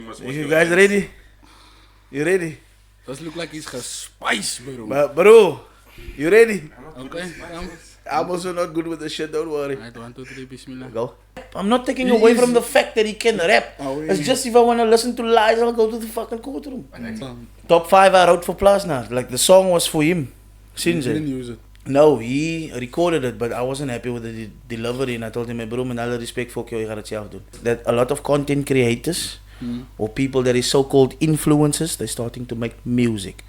You guys ready? You ready? Does look like he's gespeisd, bro. Bro, you ready? Okay, come. I'm also not good with the shit, don't worry. Alright, 1, 2, 3, bismillah. Go. I'm not taking away from the fact that he can rap. It's just if I want to listen to lies, I'll go to the fucking courtroom. Top 5 I wrote for Plasna. Like the song was for him. He didn't use it. No, he recorded it, but I wasn't happy with the delivery. And I told him, hey, bro, met alle respect voor jou, je gaat het zelf doen. That a lot of content creators or people that is so-called influencers, they're starting to make music.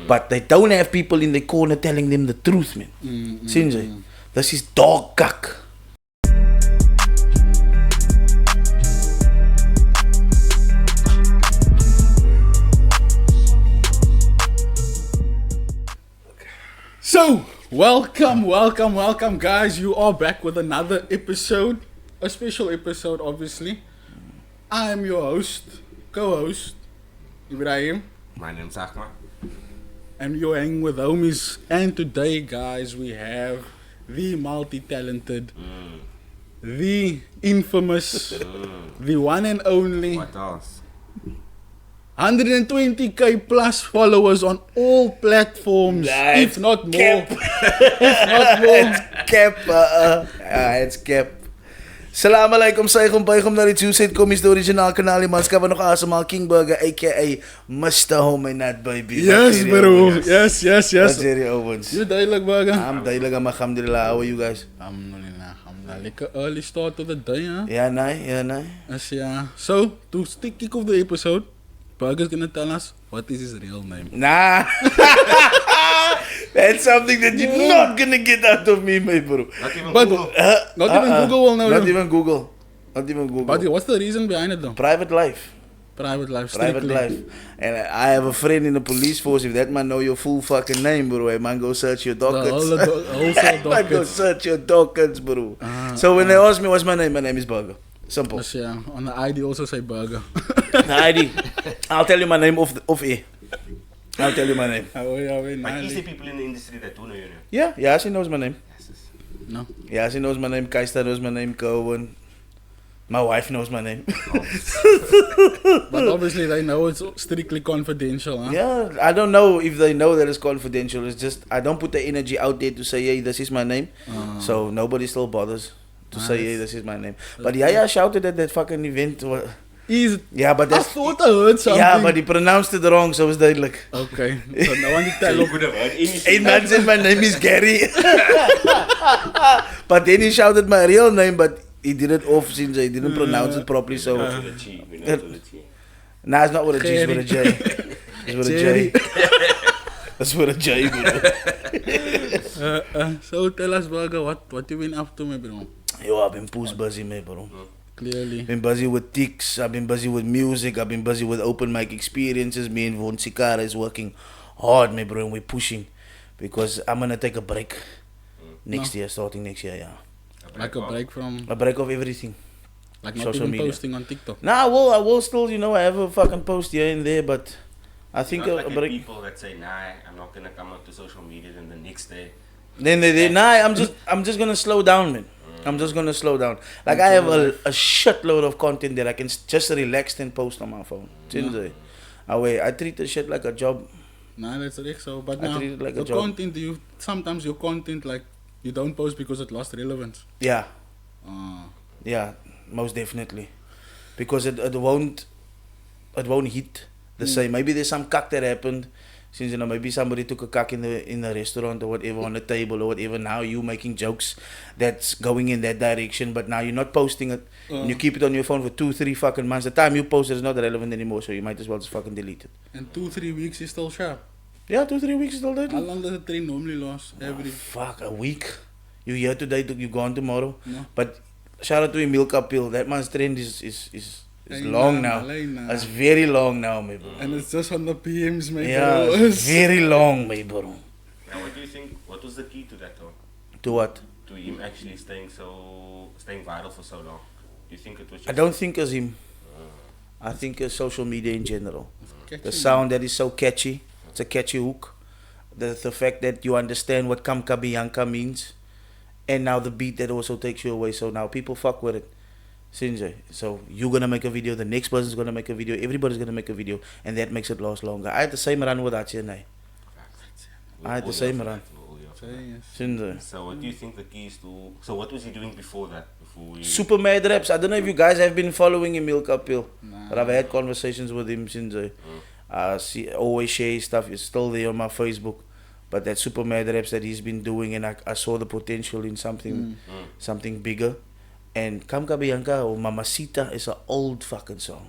But they don't have people in the corner telling them the truth, man. Sien jy? This is dog kak. So, welcome guys. You are back with another episode. A special episode, obviously. I am your host, co-host, Ibrahim. My name's Ahmad. And you're hanging with Homiez. And today, guys, we have the multi-talented, the infamous, the one and only, What else? 120k plus followers on all platforms, if not more. It's cap. It's cap. Salam alaikum, saigum baigum naar het Suicide Comics, de original kanaal. Man, ska we nog asemal Kingb, a.k.a. Mr. Homiez, baby. Yes, bro. Yes. What's your Owens? You duidelijk, burger. I'm duidelijk, alhamdulillah. How are you guys? Alhamdulillah. Lekker early start to the day, huh? Yeah, nee. Yes, yeah. So, to kick off the episode, Burger's gonna tell us what is his real name. Nah. That's something that you're not gonna get out of me, my bro. Not even But Google. not even Google will know. Not even Google. But what's the reason behind it though? Private life. Private life. Private Strictly. life. And I have a friend in the police force. If that man know your full fucking name, bro, man, go search your dockets. Also Man, go search your dockets, bro. So when they ask me what's my name is Burger. Simple. Yes, yeah. On the ID also say Burger. The ID. I'll tell you my name off air. I'll tell you my name. But is there people in the industry that do know your name? Yeah, she knows my name. No. Yeah, she knows my name. Kaista knows my name. Cohen. My wife knows my name. But obviously they know it's strictly confidential, huh? Yeah, I don't know if they know that it's confidential. It's just I don't put the energy out there to say, hey, this is my name. So nobody still bothers to say, hey, this is my name. But yeah, shouted at that fucking event. Yeah, but I that's... thought I heard something. Yeah, but he pronounced it wrong, so it's duidelijk. Okay. So no one to tell You him. could have heard anything. Hey man said my name is Gary. But then he shouted my real name, but he did it off since he didn't pronounce it properly, so... To the G, we know to the G. Nah, it's not with a G, it's with a J. It's with a J. It's with a J, bro. So tell us, Burger, what you been up to, my bro? Yo, I've been poos busy, man, bro. Clearly. Been busy with tics, I've been busy with music, I've been busy with open mic experiences. Me and Von Sikara is working hard, man, bro, and we're pushing. Because I'm gonna take a break next year, starting next year, yeah. Like a break from, A break of everything. like not social even media. posting on TikTok. Nah, I will still, I have a fucking post here and there, but I think Not a like the break. people that say, nah, I'm not gonna come up to social media, then the next day. Then I'm just gonna slow down, man. I'm just gonna slow down. Like I have a shitload of content that I can just relax and post on my phone. I treat the shit like a job. Nah, that's right. So, but I now treat it like a the job. content sometimes your content like you don't post because it lost relevance. Yeah, yeah, most definitely. Because it won't hit the same. Maybe there's some kak that happened. Since maybe somebody took a kak in the restaurant or whatever on the table or whatever. Now you making jokes that's going in that direction, but now you're not posting it. And you keep it on your phone for 2-3 fucking months. The time you post it is not relevant anymore, so you might as well just fucking delete it. And 2-3 weeks is still sharp. Yeah, 2-3 weeks is still dead. How long does a train normally last? Every Fuck, a week. You here today, you gone tomorrow. No. But shout out to Emil Kapil. That man's trend is Hey, long nah, now. nah. It's very long now, my bro. And it's just on the PMs, man. Yeah, it's very long, my bro. Now, what do you think? What was the key to that, though? To what? To him actually staying viral for so long? Do you think it was? Just I don't think it's him. I think it's social media in general. Catchy, The sound that is so catchy. It's a catchy hook. The fact that you understand what Kamka Bianca means. And now the beat that also takes you away. So now people fuck with it. Sinjay. So you're gonna make a video, the next person's gonna make a video, everybody's gonna make a video, and that makes it last longer. I had the same run with Archie and I. I had the same run. Sinjay. So what do you think the key is to? So what was he doing before that? Before we... Super Mad Raps. I don't know if you guys have been following him, Milk Uphill. Nah. But I've had conversations with him since see always share his stuff. It's still there on my Facebook. But that Super Mad Raps that he's been doing, and I saw the potential in something bigger. And Kamka Bianca or Mamacita is an old fucking song.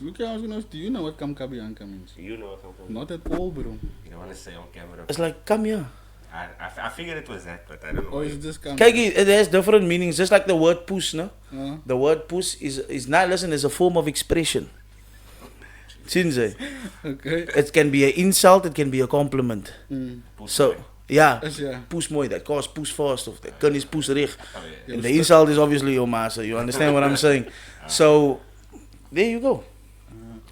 Okay, I was gonna ask, do you know what Kamka Bianca means? You know what I'm talking Not at all, bro. You don't want to say on camera. It's like, come here. I figured it was that, but I don't know. Or is it just Kamka? Kijk, it has different meanings. Just like the word puss, no? Uh, The word puss is not, listen, is a form of expression. Sinjay. okay. It can be an insult, it can be a compliment. So, yeah. Yes, yeah. Poes mooi, dat kost poes vast of dat kan is poes recht. Oh, yeah. And the insult is obviously your massa. You understand what I'm saying? So there you go.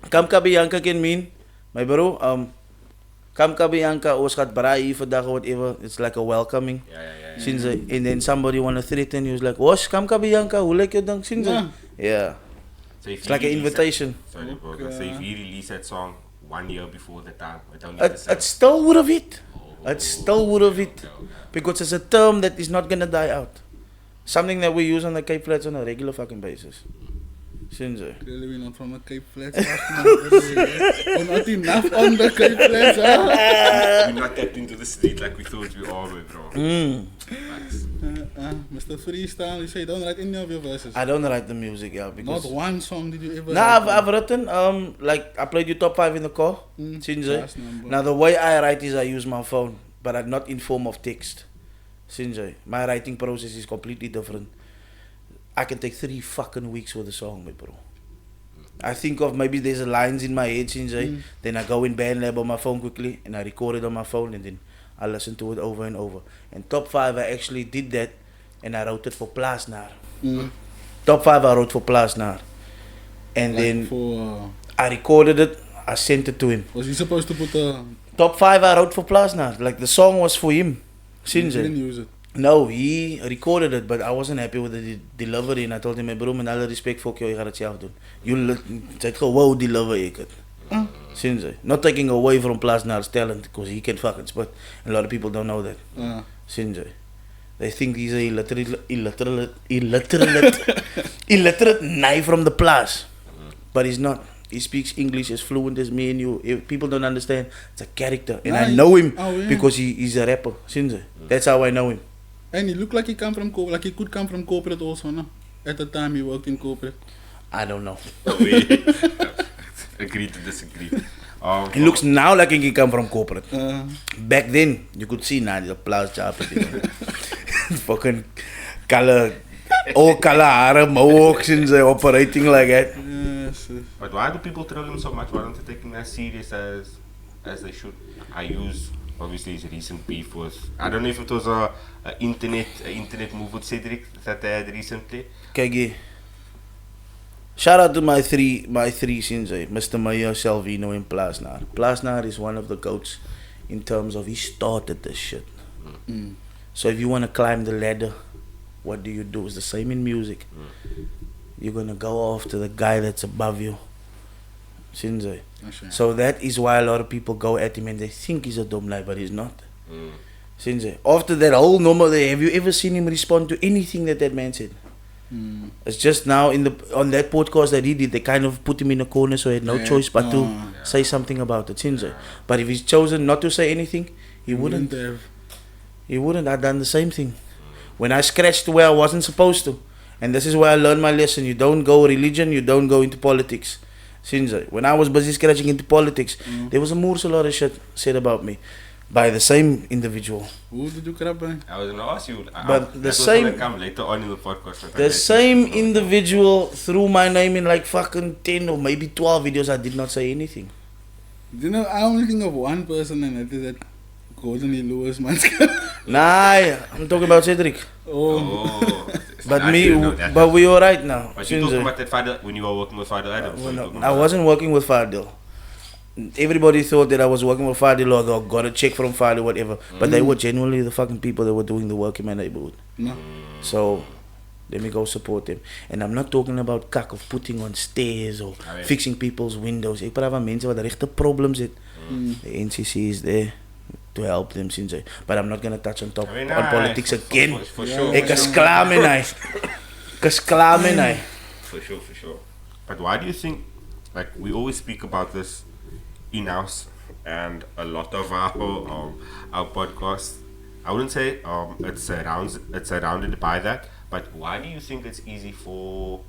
Kamka Bianca can mean, my bro, Kamka Bianca ons gaat braai vandag or whatever. It's like a welcoming. Yeah. Sinds and then somebody wanna threaten you, was like, "Wash Kamka Bianca, hoe lyk jou dan?" Sinds yeah. So if It's he like an released invitation. That, sorry, bro. Okay. So if he released that song 1 year before the time, it only It still would have it. It still would have it. Because it's a term that is not gonna die out. Something that we use on the Cape Flats on a regular fucking basis. Sinds Clearly we're not from the Cape Flats. We're not enough on the Cape Flats. Huh? We're not tapped into the street like we thought we are, bro. Facts. Mr. Freestyle, you say you don't write any of your verses. I don't write the music, yeah, because Not one song did you ever nah, write? I've written like I played you top 5 in the car. Since Last number. now the way I write is I use my phone, but I'm not in form of text. Since my writing process is completely different. I can take 3 fucking weeks with a song, my bro. I think of maybe there's a lines in my head, since then I go in BandLab on my phone quickly and I record it on my phone and then I listen to it over and over. And top 5 I actually did that and I wrote it for Plasnar. Top 5 I wrote for Plasnar. And Like then for, I recorded it, I sent it to him. was he supposed to put a... Top 5 I wrote for Plasnar. Like the song was for him. He Since didn't use it. no, he recorded it, but I wasn't happy with the delivery. And I told him, bro, met alle respect voor jou, je gaat het zelf doen. You said, wow, deliver ik het. Sinds not taking away from Plasnar's talent, because he can fucking spit. And a lot of people don't know that. Sinds they think he's a illiterate guy from the Plas. But he's not. He speaks English as fluent as me and you. If people don't understand, it's a character. And I know him because he's a rapper. Sinds that's how I know him. And he looked like he come from corporate, like he could come from corporate also, no? At the time he worked in corporate. I don't know. Agree to disagree. He looks now like he can come from corporate. Back then, you could see now the Plas job. Fucking color, all color hair, mohawks and operating like that. Yes. But why do people troll him so much? Why don't they take him as serious as they should? I use obviously his recent beef was, I don't know if it was a internet move with Cedric that they had recently. Kijk, shout out to my three sins, Mr. Meyer, Salvino, and Plasnar. Plasnar is one of the goats in terms of he started this shit. So if you want to climb the ladder, what do? It's the same in music. You're gonna go after the guy that's above you. Sinzai. So that is why a lot of people go at him and they think he's a dumb guy, but he's not. Sinzai. After that whole normal day, have you ever seen him respond to anything that man said? It's just now on that podcast that he did, they kind of put him in a corner, so he had no choice but to say something about it. Sinzai. But if he's chosen not to say anything, he wouldn't have. He wouldn't have done the same thing. When I scratched where I wasn't supposed to. And this is where I learned my lesson. You don't go religion, you don't go into politics. Sinzai. When I was busy scratching into politics, there was a lot of shit said about me by the same individual. Who did you grab by? I was going to ask you. But the same, come later on in the podcast. The same individual threw my name in like fucking 10 or maybe 12 videos. I did not say anything. You know, I only think of one person, and that is that Gordon Lewis man. Nah, I'm talking about Cedric. But we alright now. But you talking about that Fadil when you were working with Fadil Adams? I wasn't working with Fadil. Everybody thought that I was working with Fadil or got a check from Fadil, whatever. But they were genuinely the fucking people that were doing the work in my neighborhood. So Let me go support them. And I'm not talking about kak of putting on stairs or fixing people's windows. Ek praat van mense wat regte problems het. The NCC is there to help them since but I'm not going to touch on politics again. For sure. Ek is klaar met hy. Ek is klaar met hy. For sure. But why do you think, like, we always speak about this in-house and a lot of our podcasts, I wouldn't say it's surrounded by that, but why do you think it's easy for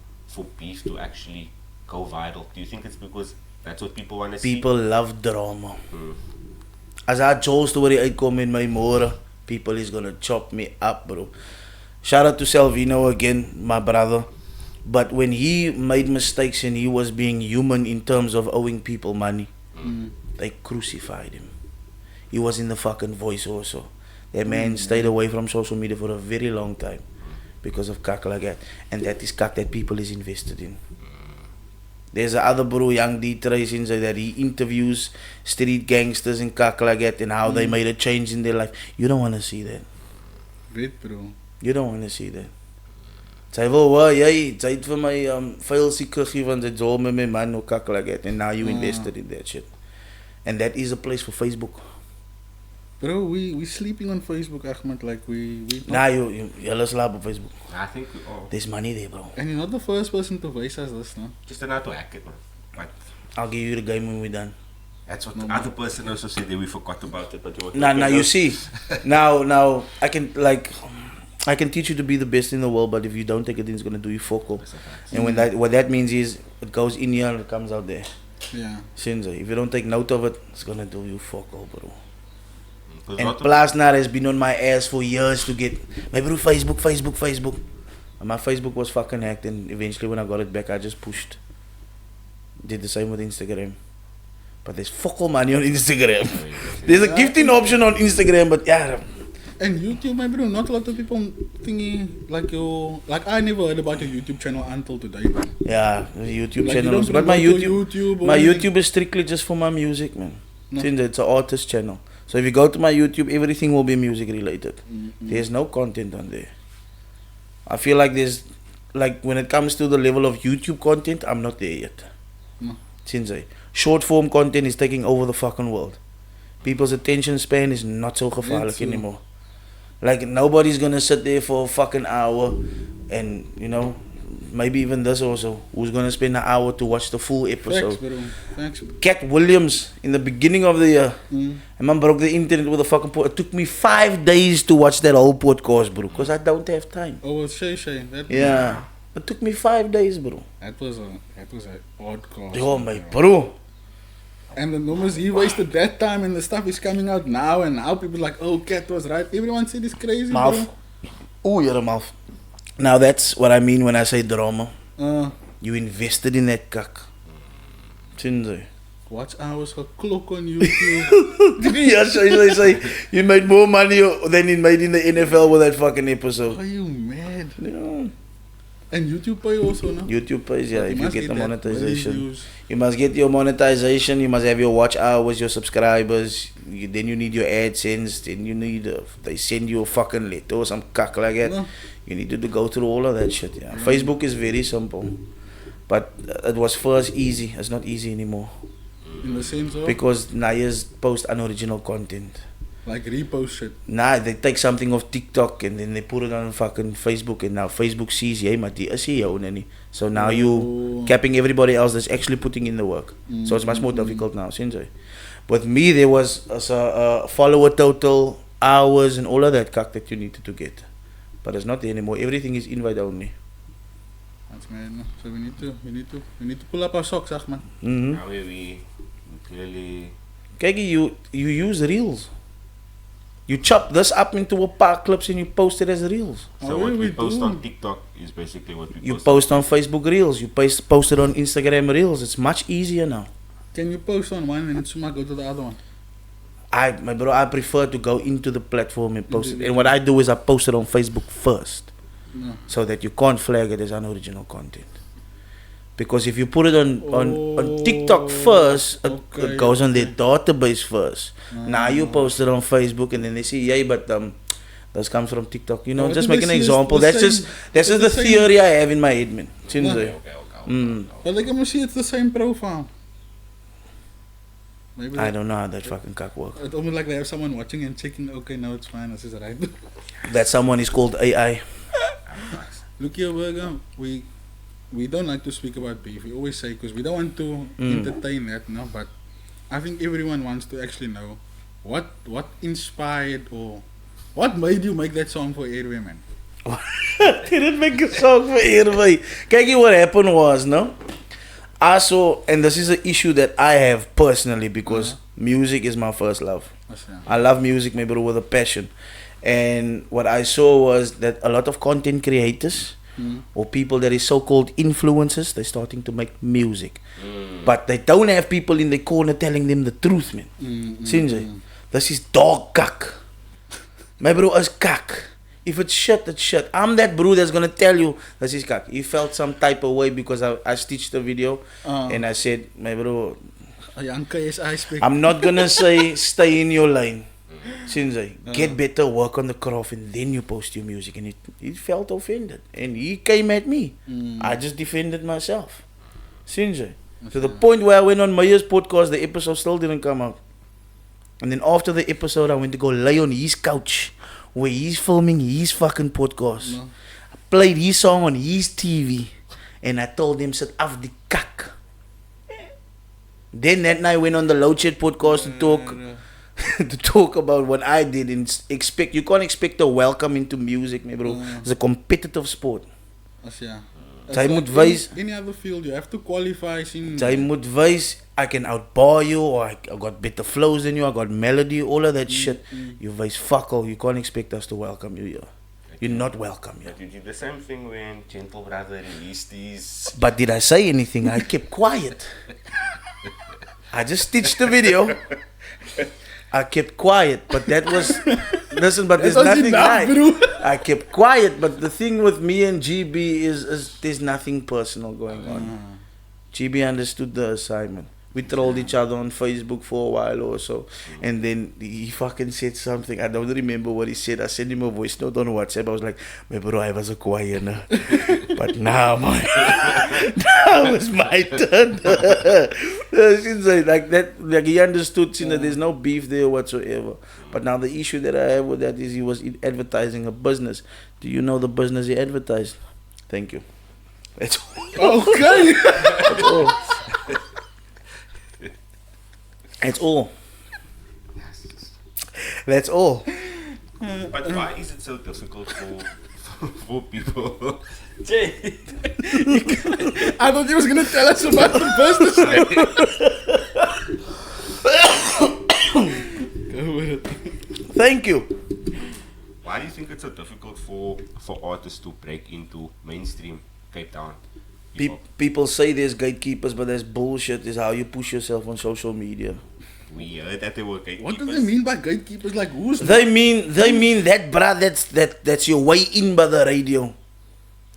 beef to actually go viral? Do you think it's because that's what people want to see? People love drama. As I Joel story uitkom in my môre, people is gonna chop me up, bro. Shout out to Salvino again, my brother. But when he made mistakes and he was being human in terms of owing people money, they crucified him. He was in the fucking voice also. That man stayed away from social media for a very long time because of kak like that. And that is kak that people is invested in. There's a other bro, Young D Trace, that he interviews street gangsters and kak like that and how they made a change in their life. You don't want to see that. Weet bro. You don't want to see that. Sy wil hoor, jy het vir my vuil siek gegee want dit dol met my man of kak like that and now you invested in that shit. And that is a place for Facebook. Bro, we sleeping on Facebook, Ahmed, like we Nah, you slaap op Facebook. I think we all. There's money there, bro. And you're not the first person to voice us this, no? Just not to hack it, man. But I'll give you the game when we're done. that's what the other person also said that we forgot about it. But Now you see. Now I can teach you to be the best in the world, but if you don't take it in, it's gonna do you fuck up. And what that means is it goes in here and it comes out there. Yeah. Since if you don't take note of it, it's gonna do you fuck up, bro. And lot of- Plasnar has been on my ass for years to get my bro Facebook. And my Facebook was fucking hacked, and eventually when I got it back, I just pushed. Did the same with Instagram. But there's fuck all money on Instagram. There's a gifting option on Instagram, but yeah. And YouTube, my bro, not a lot of people thinking like I never heard about your YouTube channel until today, bro. Yeah, the YouTube Like, channel. you don't But my promote YouTube, your YouTube or my anything? YouTube is strictly just for my music, man. No. Since it's an artist channel. So if you go to my YouTube, everything will be music related. There's no content on there. I feel like there's, like when it comes to the level of YouTube content, I'm not there yet. No. Since short form content is taking over the fucking world. People's attention span is not so gevaarlijk true. anymore. Like nobody's gonna sit there for a fucking hour and, you know, maybe even this also, who's gonna spend an hour to watch the full episode. Facts, bro. Facts, bro. Cat Williams in the beginning of the year. And man broke the internet with a fucking It took me 5 days to watch that whole podcast, bro, because I don't have time. Oh, it's Shay. That Yeah. It took me 5 days, bro. That was a podcast. Yo, my bro. And the numbers he wasted that time and the stuff is coming out now and now people like, oh, Cat was right. Everyone said it's crazy, Mouth. bro. Oh, you're a mouth. Now that's what I mean when I say drama. Uh, You invested in that kak. Since watch hours clock on YouTube. yes, say you made more money than you made in the NFL with that fucking episode. Are you mad? Yeah. And YouTube pay also, no? YouTube pays, yeah, But if you must get the that monetization. views. You must get your monetization, you must have your watch hours, your subscribers, then you need your AdSense, then you need, they send you a fucking letter or some cuck like that. No. You need to go through all of that shit, yeah. Facebook is very simple, but it was first easy, it's not easy anymore. In the sense of, Because Naya's post unoriginal content. like repost shit. Nah, they take something off TikTok and then they put it on fucking Facebook and now Facebook sees, yeah, maar die is hier jou, nani. So now you capping everybody else that's actually putting in the work. So it's much more difficult now, since with me there was a follower total, hours and all of that cuck that you needed to get. But it's not there anymore. Everything is invite only. That's mad, no? So we need to pull up our socks, Ahmed. Now we clearly. Kijk, you use reels. You chop this up into a paar clips and you post it as reels. So Oh, what we we post do. on TikTok is basically what we You post. post on Facebook reels. You post it on Instagram reels. It's much easier now. Can you post on one and then Suma go to the other one? My bro, I prefer to go into the platform and post it. And what I do is I post it on Facebook first, No. so that you can't flag it as unoriginal content. Because if you put it on TikTok first, okay, it goes on their database first. Now you post it on Facebook and then they say, yeah, but This comes from TikTok. You know, But just do make they an see example. the That's same- just it's the the same- theory I have in my head, man. Since Yeah. I- But like, I'm see it's the same profile. Maybe I don't know how that fucking cock works. it's almost like they have someone watching and checking. Okay, now it's fine. This is right. That someone is called AI. Look here, Burger. We don't like to speak about beef. We always say because we don't want to entertain that, no. But I think everyone wants to actually know what inspired or what made you make that song for Airway, man. Didn't make a song for Airway. Kijk, what happened was, no? I saw, and this is an issue that I have personally because music is my first love. I love music, my bro, with a passion. And what I saw was that a lot of content creators or people that is so-called influencers, they're starting to make music. But they don't have people in the corner telling them the truth, man. Sinjay, this is dog kak. My bro is kak. If it's shit, it's shit. I'm that bro that's gonna tell you this is kak. He felt some type of way because I stitched the video and I said, my bro, I'm not gonna say stay in your lane. Sinjay, get better, work on the craft, and then you post your music. And he felt offended, and he came at me. I just defended myself. Sinjay, to the point where I went on Homiez podcast, the episode still didn't come out. And then after the episode, I went to go lay on his couch where he's filming his fucking podcast. I played his song on his TV, and I told him, sit off the kak. Then that night, I went on the Load Shed podcast to talk. To talk about what I did and you can't expect a welcome into music, my bro. It's a competitive sport. Jy moet wys, any other field you have to qualify. jy moet wys, I can outbar you, or I got better flows than you, I got melody, all of that shit. You wys fuck all, you can't expect us to welcome you here. You're not welcome here. But you did the same thing when Gentle Brother released his. But did I say anything? I kept quiet. I just stitched the video. I kept quiet, but that was listen. But there's nothing like. I kept quiet, but the thing with me and GB is there's nothing personal going on. GB understood the assignment. We trolled each other on Facebook for a while or so, and then he fucking said something. I don't remember what he said. I sent him a voice note on WhatsApp. I was like, "My bro, I was a quiet, but now now it's my turn." Like that, like he understood. That there's no beef there whatsoever. But now the issue that I have with that is he was advertising a business. Do you know the business he advertised? Thank you. That's all. Okay. That's all. That's all. That's all. But why is it so difficult for people? Jay, I thought you was gonna tell us about the business. Go with it. Thank you. Why do you think it's so difficult for artists to break into mainstream Cape Town? People say there's gatekeepers, but there's bullshit. Is how you push yourself on social media. We heard that they were gatekeepers. What do they mean by gatekeepers? Like who's They mean that, bruh, that's your way in by the radio.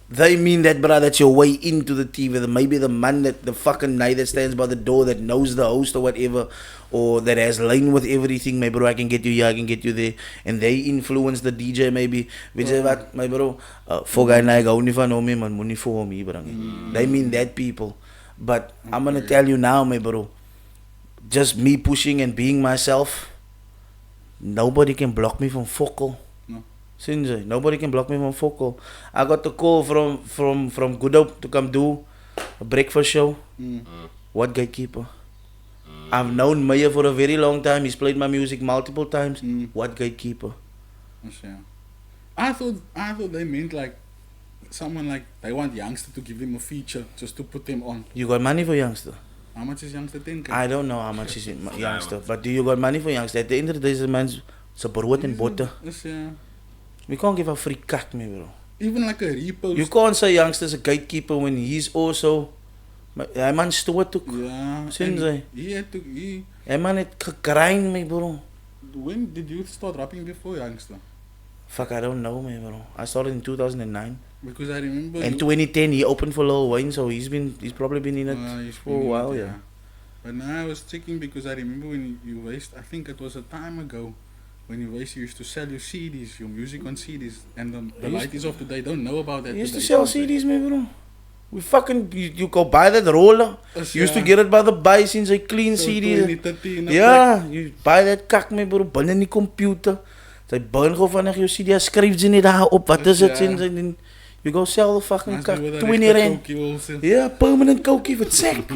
They mean that, bruh, that's your way into the TV. Maybe the man the fucking night that stands by the door that knows the host or whatever, or that has line with everything. My bro, I can get you here, I can get you there, and they influence the DJ maybe. Weet jy wat, my bro? For guy na ek hou nie van hom nie, man, moenie vir hom hier bring. They mean that people. But I'm gonna tell you now, my bro. Just me pushing and being myself. Nobody can block me from Fokol. Sinjay, nobody can block me from Fokol. I got the call from Good Hope to come do a breakfast show. What gatekeeper? I've known Maya for a very long time. He's played my music multiple times. What gatekeeper? I thought they meant like someone like they want youngster to give them a feature just to put them on. You got money for youngster? How much is youngster think? I don't know how much is youngster, but do you got money for youngster? At the end of the day, the man's brood and butter. We can't give a free cut, me bro. Even like a repost. You can't say youngster's a gatekeeper when he's also. Hij man stoot ook. Yeah. Sinjay. Hij man het gekrind, me bro. When did you start rapping before youngster? Fuck, I don't know, me bro. I started in 2009. Because I remember. In 2010, he opened for Lil Wayne, so he's probably been in it for a while, yeah. But now I was checking because I remember when you raised, I think it was a time ago, when you used to sell your CDs, your music on CDs, and the ladies of today don't know about that. You used to today, sell don't they? CDs, man, bro. We fucking, you go buy that roller. You used to get it by the buy since a clean So CD. 20, 30 in a Ja, you buy that kak, man, bro. Binne in die computer. Sy burn gewoon vanaf jou CD. Hy skryf ze nie daar op. Wat is het? Ja. En you go sell the fucking Must kak. be with a 20 extra rand. cokie also. Yeah, permanent cokie for sack.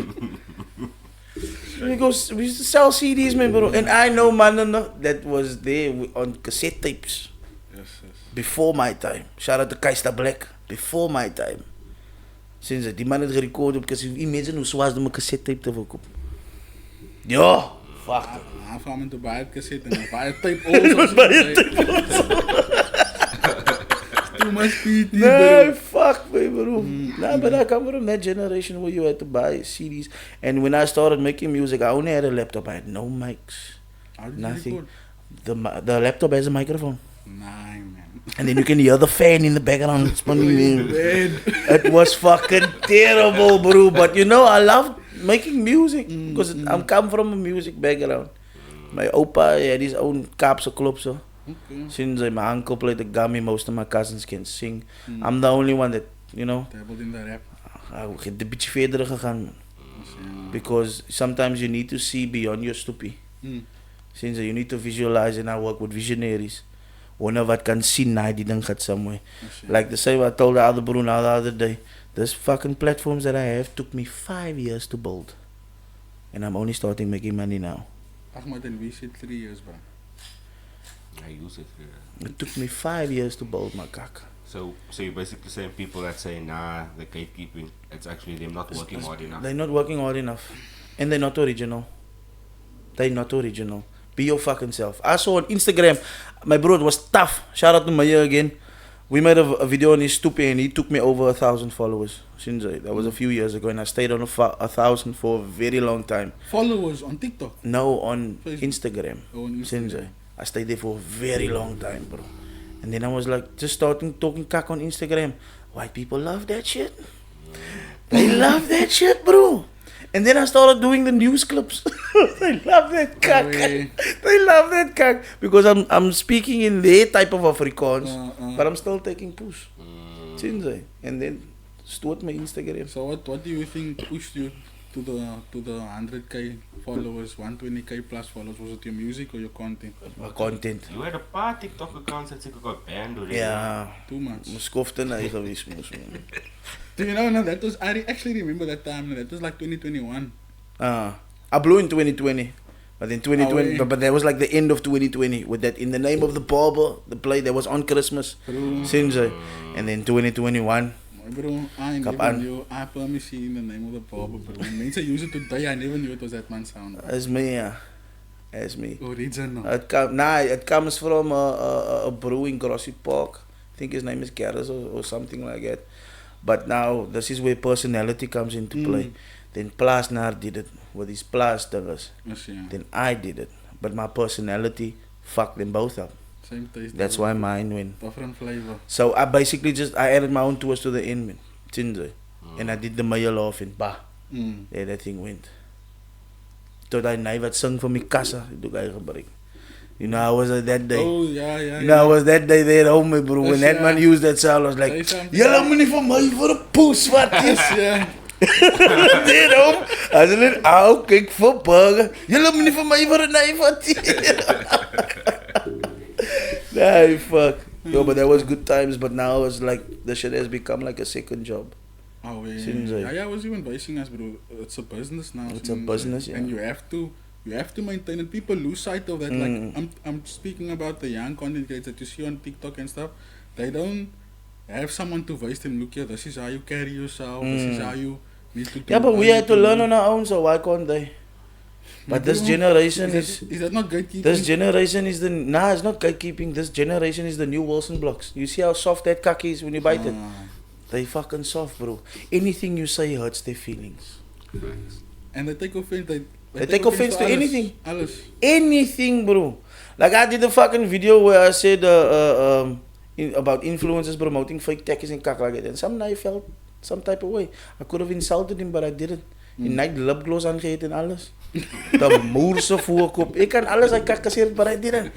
we used to sell CDs, man, bro. And I know, man, that was there on cassette tapes. Yes, yes. Before my time. Shout out to Keister Black. Before my time. Sinds die man het gerecord op cassette. Imagine hoe zwaar is om een cassette tape te verkopen. Ja, fuck. I'm coming to buy a cassette and I buy a tape also. Buy a tape too much PT, Nee, bro. fuck me, bro. Nah, but I come from that generation where you had to buy CDs. And when I started making music, I only had a laptop. I had no mics. How did you Nothing. record? The laptop has a microphone. Nah, man. And then you can hear the fan in the background spinning. Man. It was fucking terrible, bro. But you know, I loved making music because I'm come from a music background. My opa had his own Kaapse club, so. Okay. Since my uncle played the gummy, most of my cousins can sing. I'm the only one that, you know, Dabbled in the rap. ik heb een beetje verder gegaan, man. Because sometimes you need to see beyond your stoepie. Since you need to visualize, and I work with visionaries. Wanneer wat kan zien, na die ding gaat somewhere. Like the same I told the other bro now the other day. This fucking platforms that I have took me 5 years to build. And I'm only starting making money now. Ahmad and we said 3 years, bro. I use it. It took me 5 years to build my kak. So you're basically saying people that say, nah, the gatekeeping, it's actually them not working hard enough. They're not working hard enough. And they're not original. They're not original. Be your fucking self. I saw on Instagram, my bro, it was tough. Shout out to Maya again. We made a video on his stupid and he took me over 1,000 followers. That was a few years ago and I stayed on 1,000 for a very long time. Followers on TikTok? No, on Facebook. Instagram. Oh, on Instagram. I stayed there for a very long time, bro. And then I was like, just starting talking kak on Instagram. White people love that shit. They love that shit, bro. And then I started doing the news clips. They love that kak. They love that kak. Because I'm speaking in their type of Afrikaans. But I'm still taking push. And then stoot my Instagram. So what do you think pushed you to the 100k followers, 120k plus followers? Was it your music or your content? My content. You had a paar TikTok accounts that got banned already. Yeah. Too much. My skofte na geweest moes, man. Do you know, no, that was, I actually remember that time, that was like 2021. I blew in 2020. But in 2020, Oh, but that was like the end of 2020 with that In the Name of the Barber, the play that was on Christmas. Sinds and then 2021. Bro, I never Kapan. knew. I promise you In the Name of the Barber, bro. When mensen use it today, I never knew it was that man's sound. That's me, yeah. That's me. Original. It comes from a brew in Grassy Park. I think his name is Garris or something like that. But now, this is where personality comes into play. Then Plasnar did it with his Plas dingers. Yes, yeah. Then I did it. But my personality fucked them both up. Same taste. That's why mine win. Different flavor. So I basically I added my own twist to the end, man. Tinze. And I did the male off and bah. Yeah, that thing went. Tot I never sing for me kassa. You know, I was that day. Oh, yeah. You know, I was that day there at home, bro. When that man used that sound, I was like, "Yalla money for my for a poes, wat is?" Yeah. There home. I was like, "Ow, kijk voor burger. Yalla money for my for a knife, wat Nah, fuck. Yo, but that was good times. But now it's like the shit has become like a second job. Oh, yeah. Seems like- I was even basing us, bro. It's a business now. It's a business, yeah. And you have to maintain it. People lose sight of that. Like I'm speaking about the young content creators that you see on TikTok and stuff. They don't have someone to voice them. Look here, this is how you carry yourself. This is how you need to do. Yeah, but we had to learn on our own, so why can't they? But this generation is that not gatekeeping? This generation is it's not gatekeeping. This generation is the new Wilson blocks. You see how soft that kaki is when you bite it? They fucking soft, bro. Anything you say hurts their feelings. And they take offense. They take offense to alles. anything. Alles. Anything, bro. Like I did a fucking video where I said about influencers promoting fake takkies and kak like that. And some guy felt some type of way. I could have insulted him, but I didn't. Die night lipgloss aangeet en alles. De moerse voorkop. Ik kan alles uit kak kaseer, but I didn't.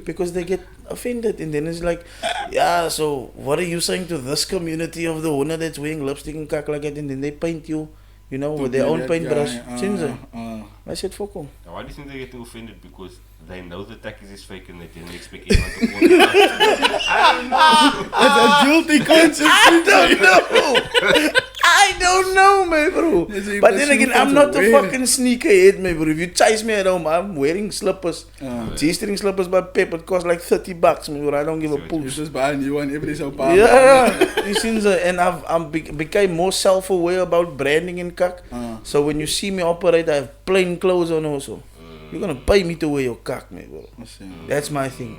because they get offended, and then it's like, yeah, so what are you saying to this community of the owner that's wearing lipstick and kak like that, and then they paint you, you know, with their own paintbrush. I said, fuck 'em. Now, why do you think they're getting offended? Because they know the tag is fake and they didn't expect anyone to call it. I don't know. It's a guilty conscience. I don't know, my bro. But then again, I'm not the fucking sneakerhead, my bro. If you chase me at home, I'm wearing slippers. G-string slippers by Pep. It costs like $30, my bro. I don't give a You poop. just buy a new one every so far. Yeah, you see, and I've became more self-aware about branding and kak. So when you see me operate, I have plain clothes on also. You're gonna pay me to wear your kak, my bro. That's my thing.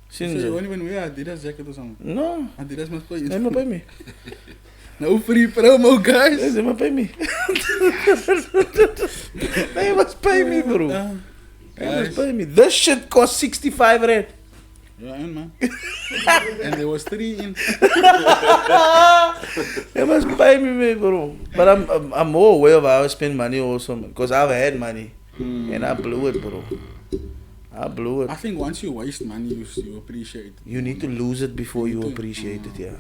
So you won't even wear Adidas jacket or something? No. Adidas must pay you. They must pay me. No free promo, guys. They must pay me. They must pay me, bro. They must pay me. This shit cost 65 rand. Yeah, man. And there was 3 in. They must pay me, bro. But I'm more aware of how I spend money also, because I've had money and I blew it, bro. I blew it. I think once you waste money, you appreciate it. You need to lose it before you appreciate it, yeah.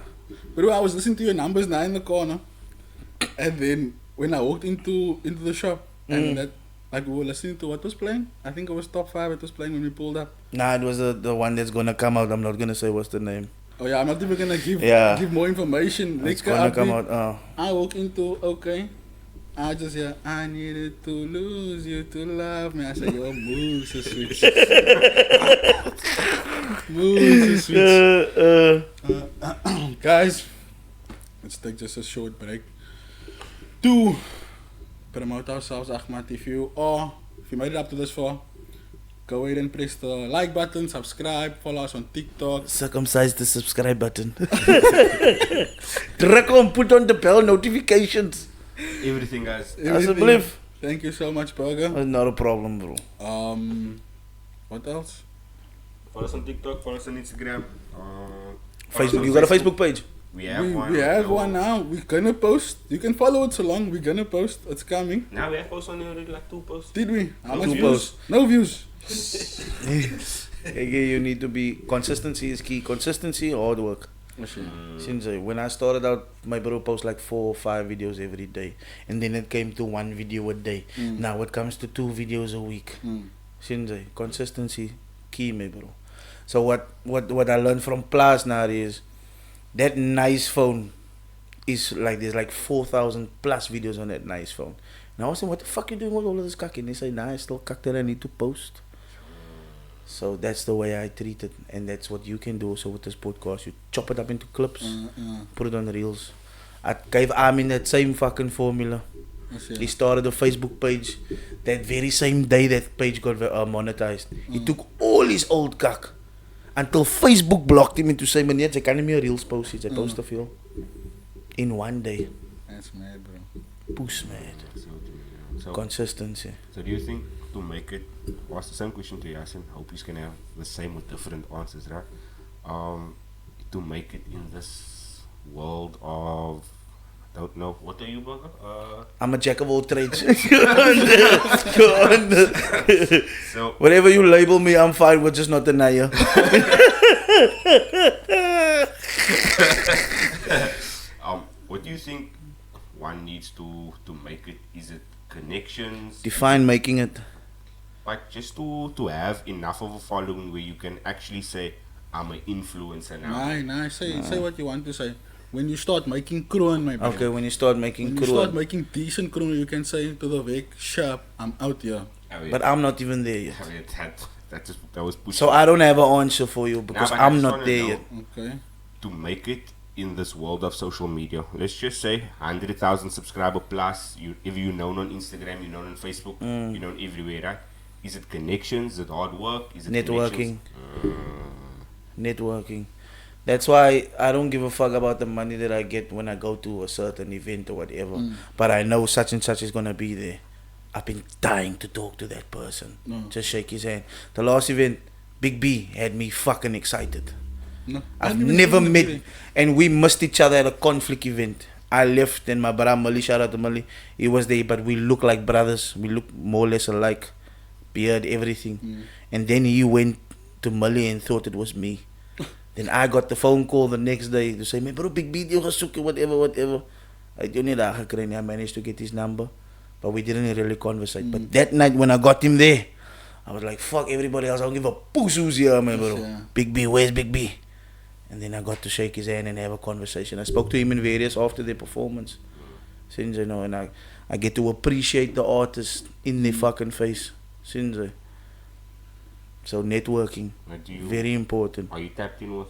But I was listening to your numbers now in the corner, and then when I walked into the shop, and that, like, we were listening to what was playing. I think it was Top 5 it was playing when we pulled up. Nah, it was the one that's gonna come out. I'm not gonna say what's the name. Oh yeah, I'm not even gonna give more information. It's gonna come out. I walk into I just hear, I needed to lose you to love me. I say, yo, move to switch. Move to switch. Guys, let's take just a short break to promote ourselves, Ahmad. If you made it up to this far, go ahead and press the like button, subscribe, follow us on TikTok. Circumcise the subscribe button. Druk on, put on the bell notifications. Everything, guys. Everything. Thank you so much, Burger. Not a problem, bro. What else? Follow us on TikTok, follow us on Instagram. Facebook. You got a Facebook page? We have one. We have one now. We're gonna post. You can follow it so long. We're gonna post. It's coming. Now we have posted already like 2 posts. Did we? How much Two views? posts. No views. Again, you need to be. Consistency is key. Consistency, hard work. Since when I started out, my bro post like 4 or 5 videos every day, and then it came to 1 video a day. Now it comes to 2 videos a week. Since consistency key, my bro. So what I learned from Plus now is that nice phone is like there's like 4,000 plus videos on that nice phone. And I was saying, what the fuck you doing with all of this cock? And they say, nah, I still cock that I need to post. So that's the way I treat it, and that's what you can do also with this podcast. You chop it up into clips, put it on reels. I gave Armin that same fucking formula. He started a Facebook page. That very same day that page got monetized. He took all his old cock until Facebook blocked him into saying, "Meneer, jy kan nie meer reels post, jy post te veel." In 1 day. That's mad, bro. Push mad. So, Consistency. So do you think to make it, ask the same question to Yasin, hope he's gonna have the same with different answers, right? To make it in this world of, don't know, what are you, Burger? I'm a jack of all trades. Go on. So whatever you label me, I'm fine with, just not the Naya. what do you think one needs to make it? Is it connections? Define making it. Like just to have enough of a following where you can actually say, I'm an influencer now. Nah, say what you want to say. When you start making kroon, my brother. Okay, when you start making When you start making decent kroon, you can say to the week, sharp, I'm out here. Oh, yeah. But I'm not even there yet. Oh, yeah, that was pushing. So I don't have an answer for you because Nah, but I I'm just not wanna there know, yet. Okay. To make it in this world of social media, let's just say 100,000 subscriber plus. If you're known on Instagram, you're known on Facebook, you're known everywhere, right? Is it connections? Is it hard work? Is it Networking. Networking. That's why I don't give a fuck about the money that I get when I go to a certain event or whatever. But I know such and such is gonna be there. I've been dying to talk to that person. Just shake his hand. The last event, Big B had me fucking excited. No, I've never met, and we missed each other at a conflict event. I left and my brother Mali, shout out to Mali, he was there, but we look like brothers. We look more or less alike, beard, everything. And then he went to Millie and thought it was me. Then I got the phone call the next day to say, "Man, bro, big video gesoek, whatever. I managed to get his number, but we didn't really conversate. But that night when I got him there, I was like, fuck everybody else. I don't give a puss who's here, man, bro. Yeah. Big B, where's Big B? And then I got to shake his hand and have a conversation. I spoke to him in various after their performance. Since you know, and I get to appreciate the artist in their fucking face. Since so networking, But do you, very important. are you tapped in with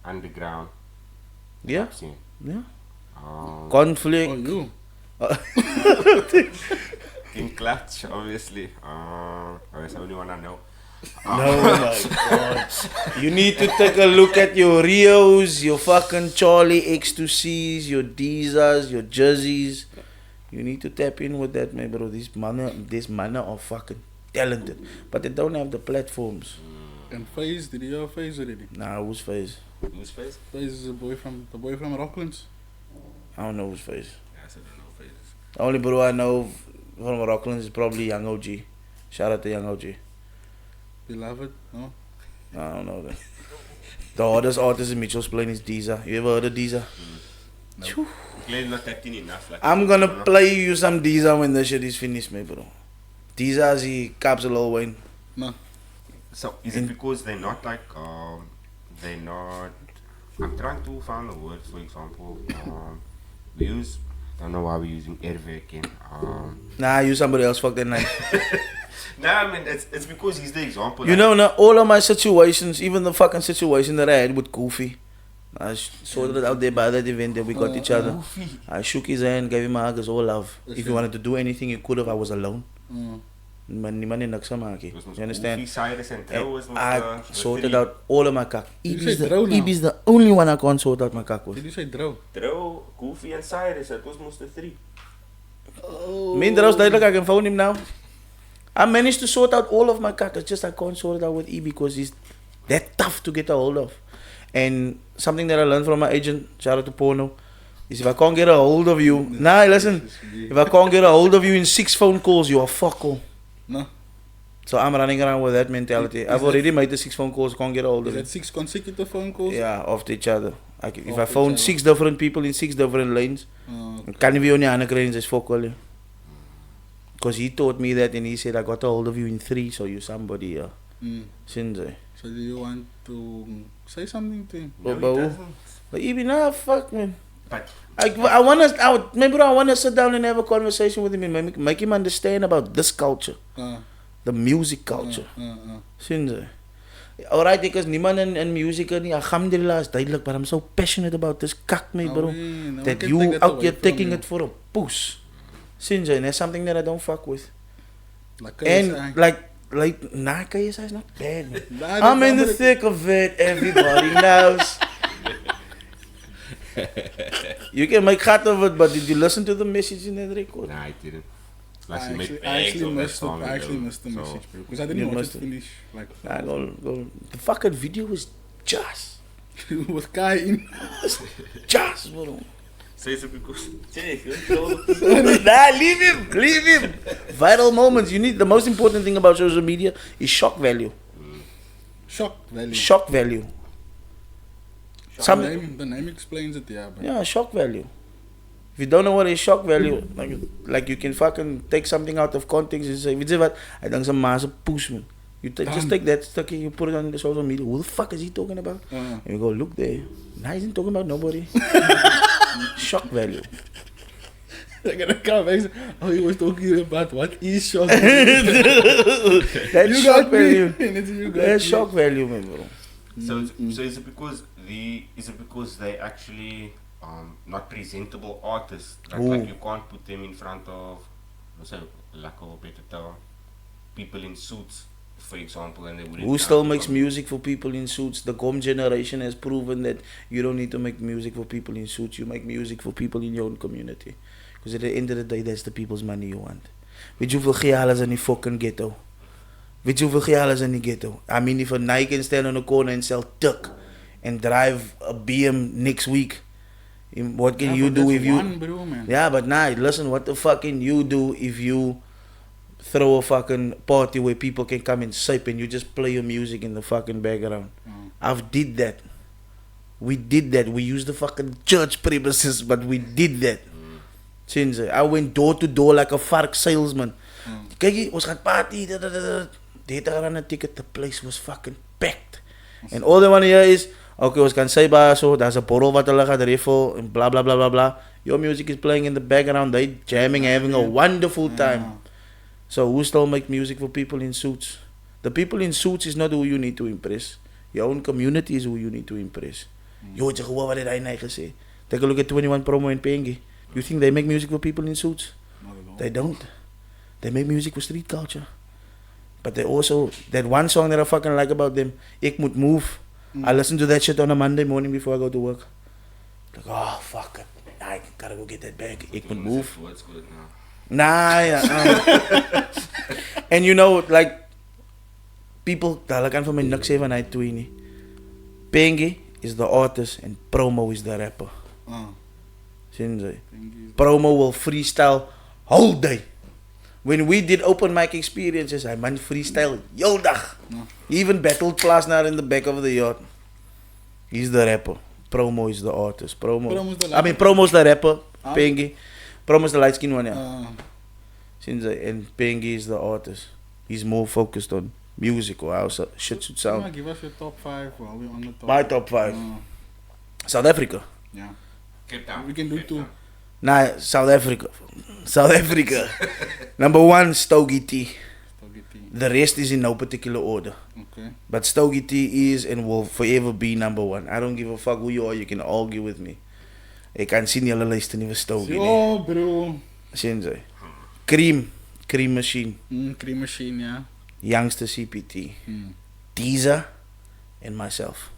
underground Yeah, rap scene? yeah. Um, Conflict. Oh, you. in Clutch, obviously. That's the only one I know. No, my God. You need to take a look at your Rios, your fucking Charlie X2Cs, your Dizas, your Jerseys. You need to tap in with that, man, bro. These man are fucking talented, but they don't have the platforms. And FaZe, did you have FaZe already? Nah, who's FaZe? Who's face? FaZe is the boy from Rocklands. I don't know who's FaZe. Yes, I don't know face. The only bro I know from Rocklands is probably Young OG. Shout out to Young OG. Beloved, no? I don't know that. The hardest artist in Mitchell's Plain is Deezer. You ever heard of Deezer? No. Phew. Clearly not tapped in enough. Like I'm gonna play you some Deezer when the shit is finished, man, bro. Deezer is the caps a little Wayne. No. So is it because they're not like they're not? I'm trying to find the word. For example, we use. I don't know why we're using Erve again. Nah, you somebody else. Fuck that night. Nah, I mean it's because he's the example. You like, know, now, all of my situations, even the fucking situation that I had with Goofy, I sorted it out there by that event that we got each other. I shook his hand, gave him a hug, it's all love. If he wanted to do anything, he could have. I was alone. Niemand in niks gemaakt. You understand? Cyrus and Dro was I the sorted three. out all of my kak. Did you say Dro now? Ibi's the only one I can't sort out my kak with. Did you say Dro? Dro, Goofy and Cyrus. That was most the three. Me and Dro's duidelijk, I can phone him now. I managed to sort out all of my kak. It's just I can't sort it out with Ibi because he's that tough to get a hold of. And something that I learned from my agent, shout out to Porno, is if I can't get a hold of you, listen, if I can't get a hold of you in 6 phone calls, you are fuck all. No. So I'm running around with that mentality. I've already made the 6 phone calls, can't get a hold Is of that it. 6 consecutive phone calls? Yeah, after each other. If After I phone each other. 6 different people in 6 different lanes, can we on the other lanes is fuck all. Because he taught me that and he said, I got a hold of you in 3, so you're somebody here. Since So do you want to say something to him? No, but he who? doesn't. But even now, fuck man. But I want to, maybe I want to sit down and have a conversation with him and make him understand about this culture, the music culture. Sinds alright, because niemand in music nie, alhamdulillah is duidelijk, but I'm so passionate about this kak, me bro, that you out here taking it for a push. Sinds and that's something that I don't fuck with. And like KSI is not bad, man. I'm in the thick of it, everybody knows. You can make cut of it, but did you listen to the message in that record? nah, I didn't. I Like, he made actually bags of that missed it. song, I actually though. missed the So, message, bro. Because I didn't You want missed to it. finish. Like, The fucking video is just with Kai in. bro. So is it because Nah, leave him. Viral moments. You need the most important thing about social media is shock value. Shock value. Shock value. The name explains it, yeah. But Yeah, shock value. If you don't know what is shock value, like you can fucking take something out of context and say, weet je wat, I think some massive push man. You just take that stuff and you put it on the social media. Who the fuck is he talking about? And you go, look there. Nah, he isn't talking about nobody. Shock value. they're gonna come back and say, oh, he was talking about what is shock That's You shock got me. value. You got That's me. shock value, man, bro. So is it because they actually not presentable artists? Like you can't put them in front of, let's say, lack of a better term, people in suits, for example, and they wouldn't. Who still makes music for people in suits? The GOM generation has proven that you don't need to make music for people in suits. You make music for people in your own community. Because at the end of the day, that's the people's money you want. Weet je hoeveel gehaal is in die fucking ghetto? Weet je hoeveel gehaal is in die ghetto? I mean, if a Nike can stand on the corner and sell tuck and drive a BM next week, what can you do if you... One, bro, man. Yeah, but nah, listen, what the fuck can you do if you throw a fucking party where people can come and sip and you just play your music in the fucking background. I've did that. We did that. We used the fucking church premises, but we did that. Sinds I went door to door like a vark salesman. Kijk, ons gaat party. Deed er aan een ticket. The place was fucking packed. And all they want to hear is, okay, ons kan say ba so, there's a borrel wat hulle gaat riffle and blah blah blah blah blah. Your music is playing in the background. They jamming, having a wonderful time. So who still make music for people in suits? The people in suits is not who you need to impress. Your own community is who you need to impress. Yo, het jy gehoor wat hy nou gesê? Take a look at 21 Promo and Kingb. You think they make music for people in suits? They don't. They make music for street culture. But they also, that one song that I fucking like about them, Ek Moet Move. I listen to that shit on a Monday morning before I go to work. Like, oh, fuck it. I gotta go get that bag. Ek Moet Move. What's good now? Nah, yeah. And you know, like, people, hulle kan vir my niks sê van hy twee nie. Kingb is the artist and Promo is the rapper. Sien jy? Promo will freestyle whole day. When we did open mic experiences, I man freestyle heel dag. He even battled Plasnar in the back of the yard. He's the rapper. Promo is the artist. Promo's the rapper. Kingb. Promo's the light skin one, yeah. Sien jy? And Kingb is the artist. He's more focused on music or how shit should sound. Give us your top 5 while we're on the top. My top 5. South Africa. Yeah. Cape Town. We can do Cape 2. Town. Nah, South Africa. South Africa. Number 1, Stogie T. The rest is in no particular order. Okay. But Stogie T is and will forever be number 1. I don't give a fuck who you are. You can argue with me. Ek kan sien julle luister nie vir Stogie nie. Oh, bro. Sien jy? Cream Machine. Cream Machine, yeah. Youngster CPT. Teaser and myself.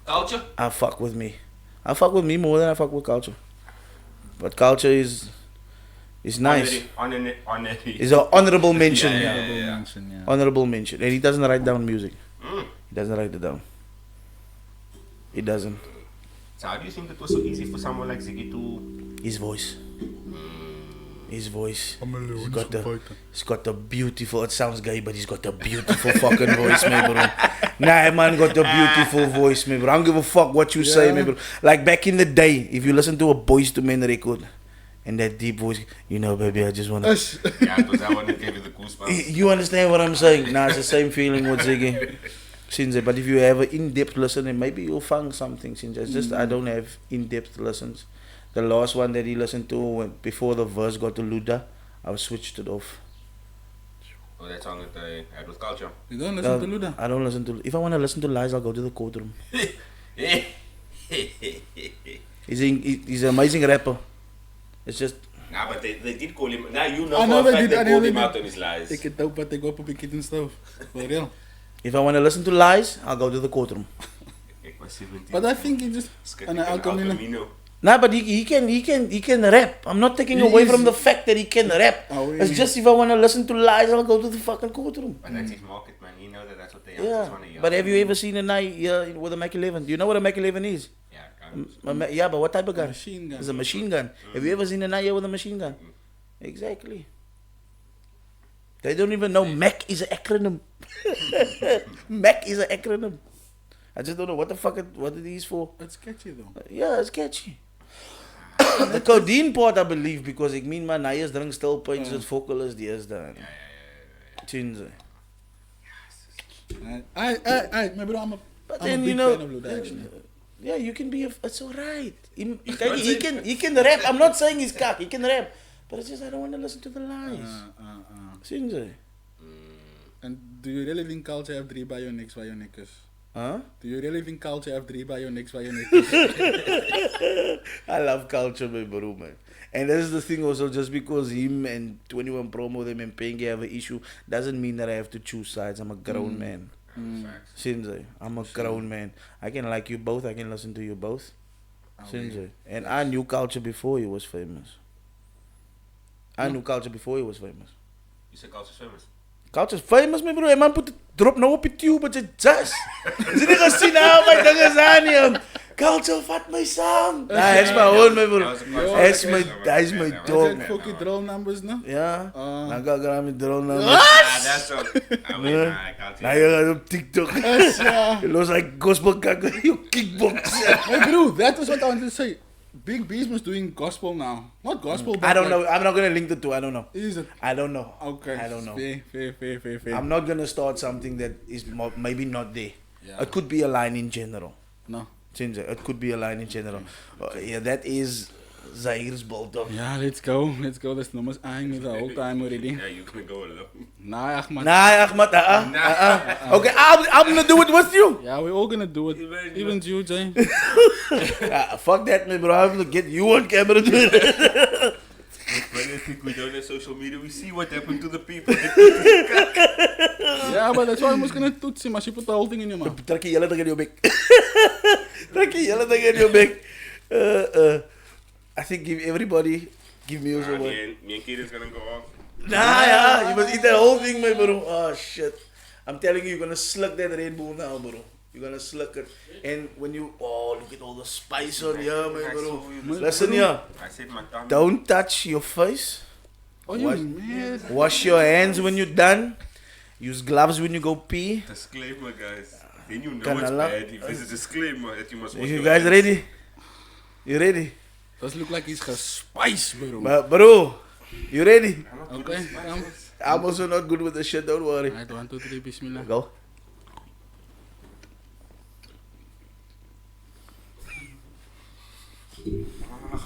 Culture? I fuck with me. I fuck with me more than I fuck with Culture. But Culture is nice. Honorary. It's an honorable mention. Yeah. Honorable mention. And he doesn't write down music. He doesn't write it down. He doesn't. So how do you think it was so easy for someone like Ziggy to... His voice. He's got a beautiful, it sounds gay, but he's got a beautiful fucking voice, man, bro. Nah, man, got a beautiful voice, man, bro. I don't give a fuck what you say, man, bro. Like back in the day, if you listen to a Boys to Men record, and that deep voice, you know, baby, I just want to... Yeah, because that one that gave you the goosebumps. You understand what I'm saying? Nah, it's the same feeling with Ziggy. Since, but if you have an in-depth listen, maybe you'll find something. Since it's just I don't have in-depth listens. The last one that he listened to before the verse got to Luda, I switched it off. Oh, that song that I had with Culture. You don't listen to Luda? I don't listen to. If I want to listen to Lies, I'll go to the courtroom. He's an amazing rapper. It's just. Nah, but they did call him. Now you know for a fact they called him out on his lies. Ik het ook wat ik op een en stuff. For real. If I want to listen to Lies, I'll go to the courtroom. But I think he just an El Camino. Nah, but he can rap. I'm not taking away from the fact that he can rap. It's just if I want to listen to Lies, I'll go to the fucking courtroom. But that's his market, man. You know that's what they want to hear. But have you ever seen a night with a Mac 11? Do you know what a Mac 11 is? Yeah, yeah, but what type of gun? Machine gun. It's a machine gun. Have you ever seen a night with a machine gun? Exactly. They don't even know Mac is an acronym. Mac is an acronym. I just don't know what it is for. It's catchy though. Yeah, it's catchy. The codeine part, I believe, because I mean, my Nayas drink still points as vocal as the is done. Chinze. My bro, I'm a big fan of Luda actually. Yeah, you can be. It's alright. He can rap. I'm not saying he's cock. He can rap, but it's just I don't want to listen to the lies. Chinze. And do you really think Culture have 3 bionics? Huh? Do you really think Culture have 3 bionics? I love Culture, my bro, man. And that's the thing also, just because him and 21 Promo, them and Kingb have an issue, doesn't mean that I have to choose sides. I'm a grown man. Sinze, I'm a grown man. I can like you both, I can listen to you both. Sinze. And I knew Culture before he was famous. You said Culture's famous? Culture's famous, my bro. Hey, man, drop nou op je tube, but je just. Is het niet gezien, my dinges aan hem? Culture vat my saam. That's my own, my bro. That's my Is dog. that fucking drill numbers now? Ja, Ah. dan ga ik eraan met drone naar That's all. I mean, Ja. I can't Nou, say. je gaat op TikTok. Ja. Je looks like gospel kakker, you kickbox. Hey bro, that was what I wanted to say. Big B's was doing gospel now. Not gospel, but I don't like, know. I'm not gonna link the two. I don't know. Is it? I don't know. Okay. I don't know. Fair. I'm not gonna start something that is maybe not there. Yeah. It could be a line in general. No. It could be a line in general. Yeah, that is Zair's bulldog. Yeah, let's go. This number's eyeing me the whole time already. Yeah, you can go alone. Nah, Ahmad. Nah, Ahmad. Okay, I'm gonna do it with you. Yeah, we're all gonna do it. Even you, Jay. Fuck that, man, bro. I'm gonna get you on camera to it. When I think we don't have social media, we see what happened to the people. Yeah, but that's why I'm just gonna toets him. As you put the whole thing in your mouth. Trek je hele ding in your bek. Trek je hele ding in your bek. I think give me also one. Me and kid is gonna go off. Nah, yeah, you must eat that whole thing, my bro. Oh shit. I'm telling you, you're gonna slug that Red Bull now, bro. You're gonna slug it. And when you, look at all the spice on here, my bro. Listen here. I said my tongue. Don't touch your face. Oh, you mad? Wash your hands when you're done. Use gloves when you go pee. Disclaimer, guys. Then you know Can it's Allah- bad if there's a disclaimer that you must wash You your guys hands. ready? You ready? Does look like he's gespice, bro. Bro, you ready? Okay, come. I'm also not good with the shit, don't worry. Alright, 1, 2, 3, bismillah. Go.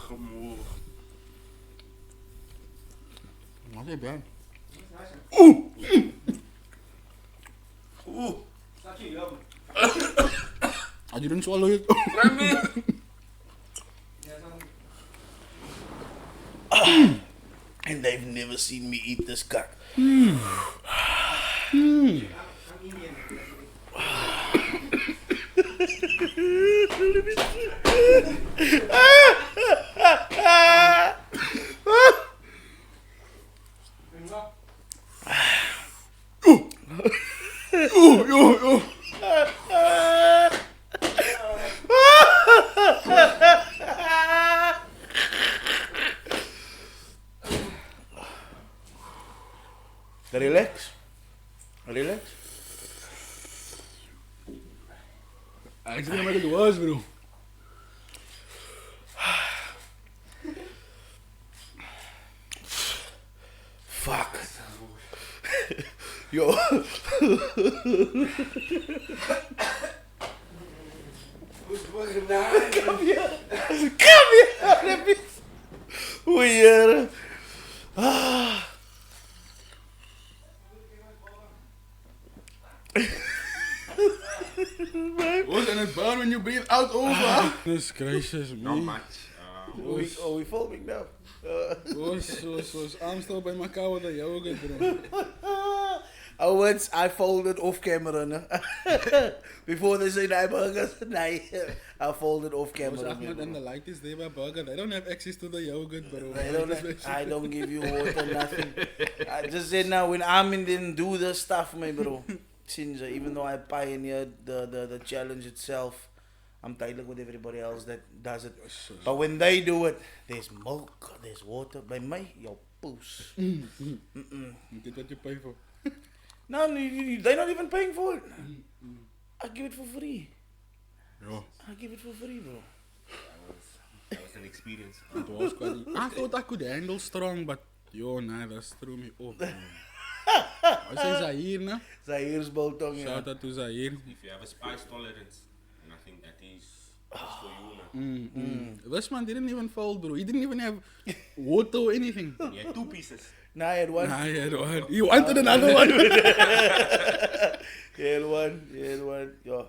Moe. Not that bad. Oeh. I didn't swallow it. And they've never seen me eat this cock. Relax. I gonna make it worse, bro. Fuck. Yo. Come here. Let me. Weird. What, and it burn when you breathe out over? Goodness gracious Not me. much. We filming now? Was I'm still by my car with the yoga, bro. Once I folded off camera, no? Before they say no burgers, no, I folded off Was camera. Ahmed and the light is there by burger. They don't have access to the yogurt, bro. I don't give you water, nothing. I just said now when Armin didn't do the stuff, my bro. Since even though I pioneered the challenge itself, I'm tired with everybody else that does it. But when they do it, there's milk, there's water. By me, your poos. You get what you pay for. No, they're not even paying for it. I give it for free. Yeah. I give it for free, bro. That was an experience. It was quite. I thought I could handle strong, but yo, nah, that threw me off. I say Zahir, nah. Zahir's Boltong, yeah. Shout out to Zahir. If you have a spice tolerance, and I think that is for you now. This man didn't even fold, bro. He didn't even have water or anything. You had 2 pieces. Nah, I had one. Nah, he had one. He wanted another one. He had one. Yo.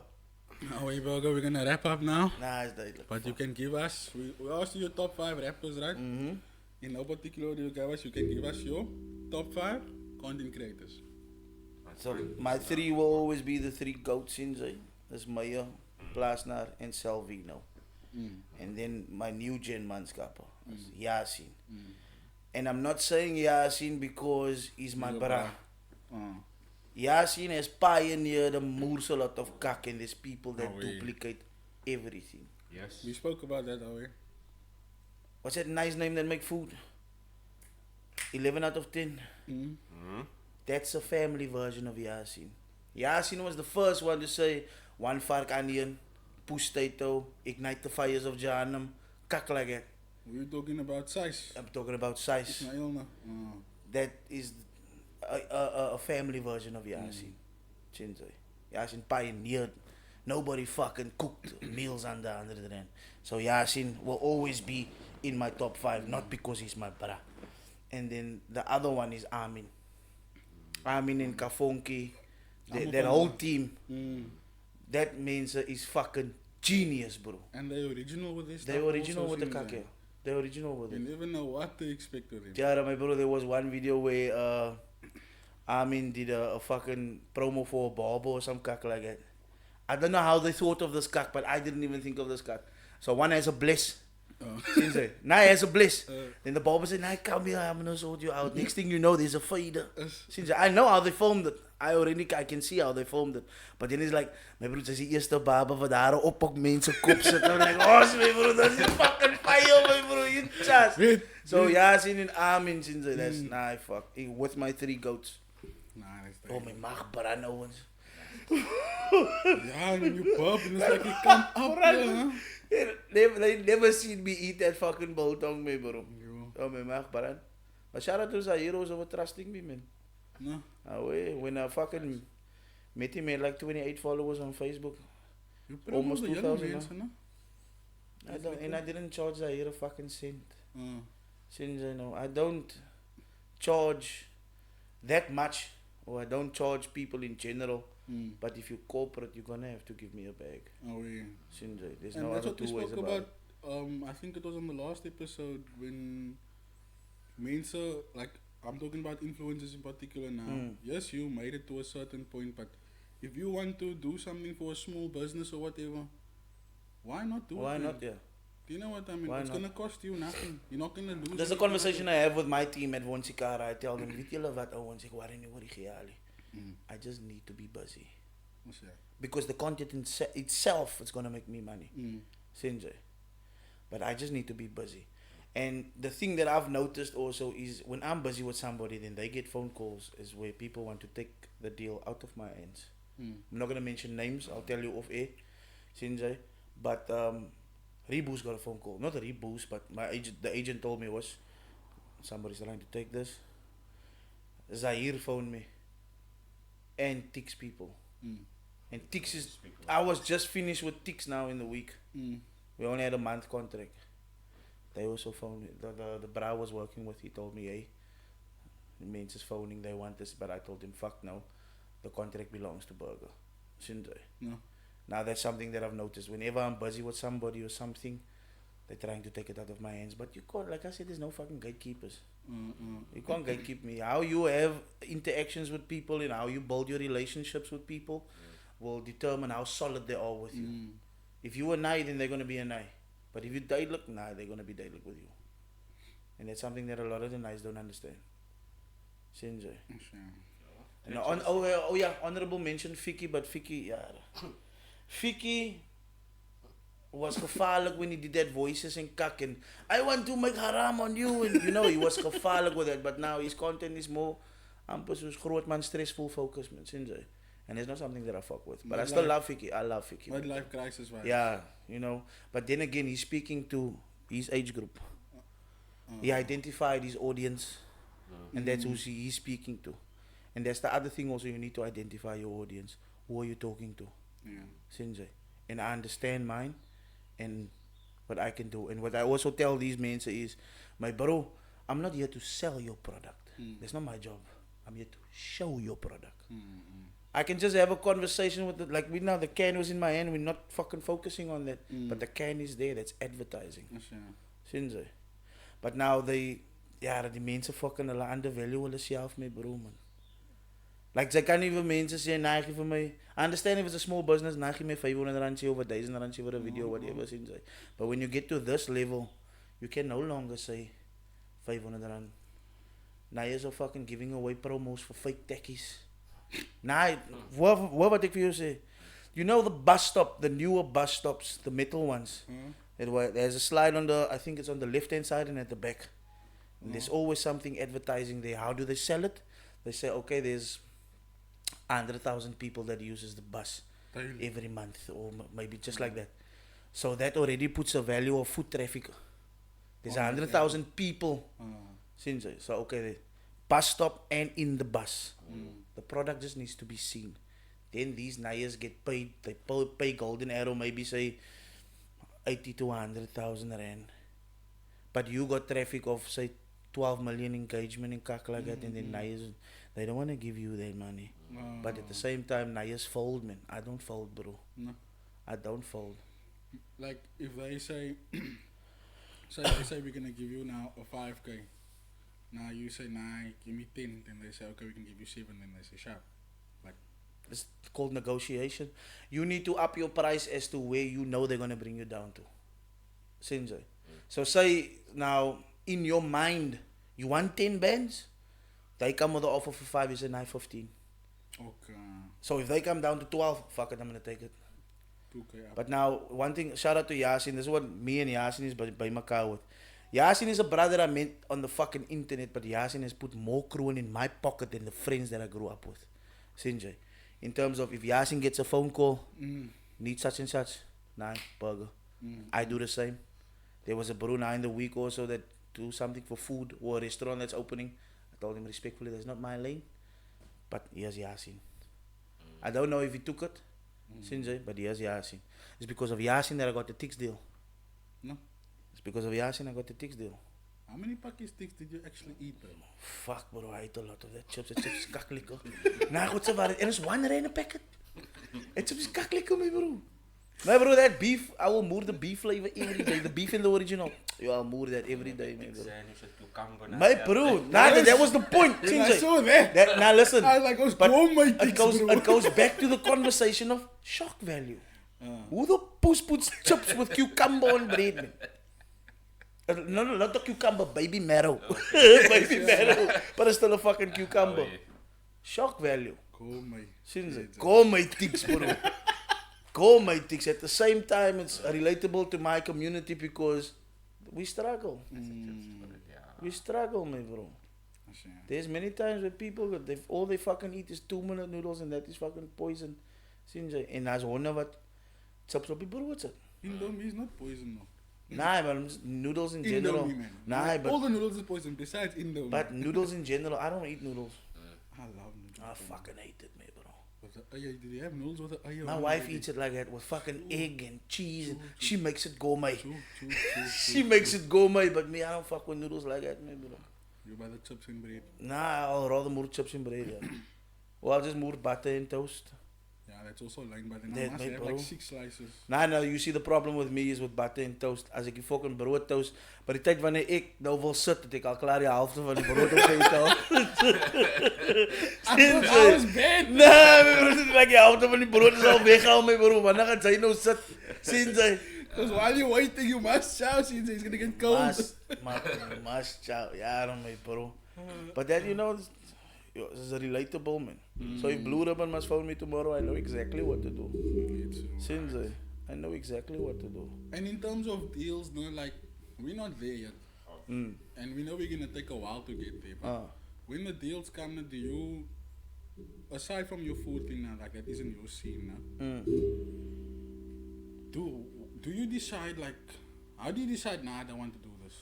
Now, hey, Burger, we're gonna wrap up now. Nah, it's that. But you can give us, we asked you your top 5 rappers, right? Mm-hmm. In no particular order you can give us your top 5 content creators. So my 3 will always be the 3 goats in Zay. That's Maya, Plasnar, and Salvino. And then my new gen manskapper, Yasin. And I'm not saying Yasin because he's my bra. Yasin has pioneered a morsel lot of kak, and there's people that duplicate everything. Yes. We spoke about that already. What's that nice name that make food? 11 out of 10. Mm. That's a family version of Yasin. Yasin was the first one to say, one fark onion, push potato, ignite the fires of Jahannam, kak like that. We were talking about size. I'm talking about size. Ismail, no? That is a family version of Yasin. Chinzai. Yasin pioneered. Nobody fucking cooked meals under the rand. So Yasin will always be in my top 5, not because he's my brah. And then the other one is Amin. Amin and Kafonki. That whole team. That means is fucking genius, bro. And they original with this. They original with the kake. They original with You it. never know what to expect of him. Yeah, my bro, there was one video where Amin did a fucking promo for a barber or some kak like that. I don't know how they thought of this kak, but I didn't even think of this kak. So one has a bliss. Now he has a bliss. Then the barber said, "Nah, come here, I'm gonna sort you out." Next thing you know, there's a fader. I know how they filmed it. I can see how they filmed it. But then he's like, my bro, dis die eerste barber wat daar op mense kop sit. I'm like, oh, my bro, that's fucking fire, my bro, you just. So Yasin and Amin, that's nah, fuck. With my 3 goats. Nah, that's Oh, my mag brand ones. Yeah, when you burp and it's like you come up, yeah. They never seen me eat that fucking biltong, my bro. Yo. Oh, my mag brand. But shout out to our heroes over trusting me, man. No. When I fucking met him, he had like 28 followers on Facebook. You put Almost the young 2,000 mensen, no? I didn't charge Zaire a fucking cent. Since I don't charge that much, or I don't charge people in general. But if you're corporate, you're gonna have to give me a bag. Oh, yeah. Since there's And no that's other what we two ways spoke about about. it. I think it was on the last episode when mensen, like, I'm talking about influencers in particular now. Yes, you made it to a certain point, but if you want to do something for a small business or whatever, why not do it? Why man? not? Yeah. Do you know what I mean? Why It's not? gonna cost you nothing. You're not gonna lose. There's a conversation I have with my team at Wonsikara. I tell them, weet julle wat ou ons ek waar nie oor die geali. I just need to be busy. What's that? Because the content itself is gonna make me money. Sinjay. But I just need to be busy. And the thing that I've noticed also is when I'm busy with somebody, then they get phone calls, is where people want to take the deal out of my hands. I'm not going to mention names, I'll tell you off air, Sinjay. But Reeboo's got a phone call. Not Reeboo's, but the agent told me was, somebody's trying to take this. Zahir phoned me. And Tix people. And Tix is, I was just finished with Tix now in the week. We only had a month contract. They also phoned me. The bra was working with, he told me, hey, the men's is phoning, they want this, but I told him, fuck no, the contract belongs to Burger. Shouldn't they? No. Now that's something that I've noticed. Whenever I'm busy with somebody or something, they're trying to take it out of my hands. But you can't, like I said, there's no fucking gatekeepers. You can't gatekeep me. How you have interactions with people and how you build your relationships with people will determine how solid they are with you. If you a nai, then they're going to be a nai. But if you duidelijk, nah, they're going to be duidelijk with you. And that's something that a lot of the nais don't understand. Sinjay. And honorable mention Fiki, but Fiki, yeah. Fiki was gevaarlijk when he did that voices and kak and I want to make haram on you, and he was gevaarlijk with that, but now his content is more amper soos groot man stressful focus, man, Sinjay. And it's not something that I fuck with. But I still love Fiki. I love Fiki. Midlife crisis, right? Yeah, But then again, he's speaking to his age group. He identified his audience. And that's who he's speaking to. And that's the other thing also, you need to identify your audience. Who are you talking to? Yeah. Sinjay. And I understand mine and what I can do. And what I also tell these men is, my bro, I'm not here to sell your product. That's not my job. I'm here to show your product. I can just have a conversation with like now the can was in my hand, we're not fucking focusing on that. But the can is there, that's advertising. Sinjay. But now die mense fucking hulle undervalue hulle self, my bro, man. Like they can't even mense sê, nah, gee vir my. I understand if it's a small business, nah, gee my 500 rand sê of 1,000 rand sê for a video, whatever, Sinjay. But when you get to this level, you can no longer say 500 rand. Now you're so fucking giving away promos for fake techies. Nah, wat ek vir jou sê, You know the bus stop, the newer bus stops, the metal ones. There's a slide on the, I think it's on the left hand side and at the back. And there's always something advertising there. How do they sell it? They say, okay, there's 100,000 people that uses the bus Daily. every month, or maybe just like that. So that already puts a value of foot traffic. There's 100,000 people. Since so okay, the bus stop and in the bus, the product just needs to be seen. Then these nayers get paid. They pay Golden Arrow maybe say 80 to 100,000 rand. But you got traffic of say 12 million engagement in kak like that, and then nayers, they don't want to give you that money. But at the same time, nayers fold, man. I don't fold, bro. No. I don't fold. Like if they say, they say we're gonna give you now a 5K. Now you say nah, give me 10. Then they say okay, we can give you 7. Then they say sharp. Like It's called negotiation. You need to up your price as to where you know they're gonna bring you down to. Sinjay. So say now in your mind you want 10 bands, they come with the offer for 5, you say 9.15. okay, So if they come down to 12, fuck it, I'm gonna take it. 2K up. But now one thing, shout out to Yasin. This is what me and Yasin is by Macau with. Yasin is a brother I met on the fucking internet, but Yasin has put more kroon in my pocket than the friends that I grew up with. Sinjay. In terms of if Yasin gets a phone call, need such and such, nah, burger. I do the same. There was a bro now in the week also that do something for food or a restaurant that's opening. I told him respectfully, that's not my lane. But here's Yasin. I don't know if he took it, Sinjay, but here's Yasin. It's because of Yasin that I got the Tix deal. No. It's because of Yasin I got the Tix deal. How many pakkie sticks did you actually eat, bro? Fuck, bro, I ate a lot of that chips. The chips is kaklikker. Nah, goed se waar. En is one rand a packet. Het chips is kaklikker, my bro. My bro, that beef, I will moor the beef flavor every day. The beef in the original. Yeah, I'll moor that every day, my bro. My bro, nah, that was the point. I saw that. Now listen. I was like, but my it goes back to the conversation of shock value. Who the poes puts chips with cucumber on bread, man? No, not the cucumber, baby marrow. Baby marrow. But it's still a fucking cucumber. Shock value. Go my ticks, bro. Go my ticks. At the same time, it's relatable to my community because we struggle. We struggle, my bro. There's many times where people, all they fucking eat is 2-minute noodles and that is fucking poison. And I was wondering what chips will be, bro, what's it? Indomie is not poison, no. Nah, but noodles in general. Indomie, man. Nah, but all the noodles is poison besides Indomie. But noodles in general, I don't eat noodles. I love noodles. I fucking hate it, man, bro. Did you have noodles with the ayah? My wife eats it like that with fucking egg and cheese, and she makes it gourmet. She makes it gourmet, but me, I don't fuck with noodles like that, man, bro. You buy the chips and bread? Nah, I'll rather more chips and bread, yeah. Or I'll just more butter and toast. Yeah, that's also lying, but then That I must mate, have bro. like 6 slices. Nah, no, you see the problem with me is with butter and toast. As ek die fucking brood toast, by die tyd wanneer ek nou wil sit, het ek al klaar die helfte van die brood opgeëet al. I was bad. Nah, my bro, sit like die helfte van die brood is al weggehaal, my bro. Wanneer gaan sy nou sit? Sien sy? Because while you're waiting, you must shout. He's gonna get cold. Must chow. Yeah, I don't know, bro. But that, you know, it's a relatable, man. So if Blue Ribbon must phone me tomorrow, I know exactly what to do. Since I know exactly what to do. And in terms of deals, no, like, we're not there yet. And we know we're gonna take a while to get there. But when the deals come, do you, aside from your food thing now, like that isn't your scene now, do you decide, like, how do you decide, nah, I don't want to do this?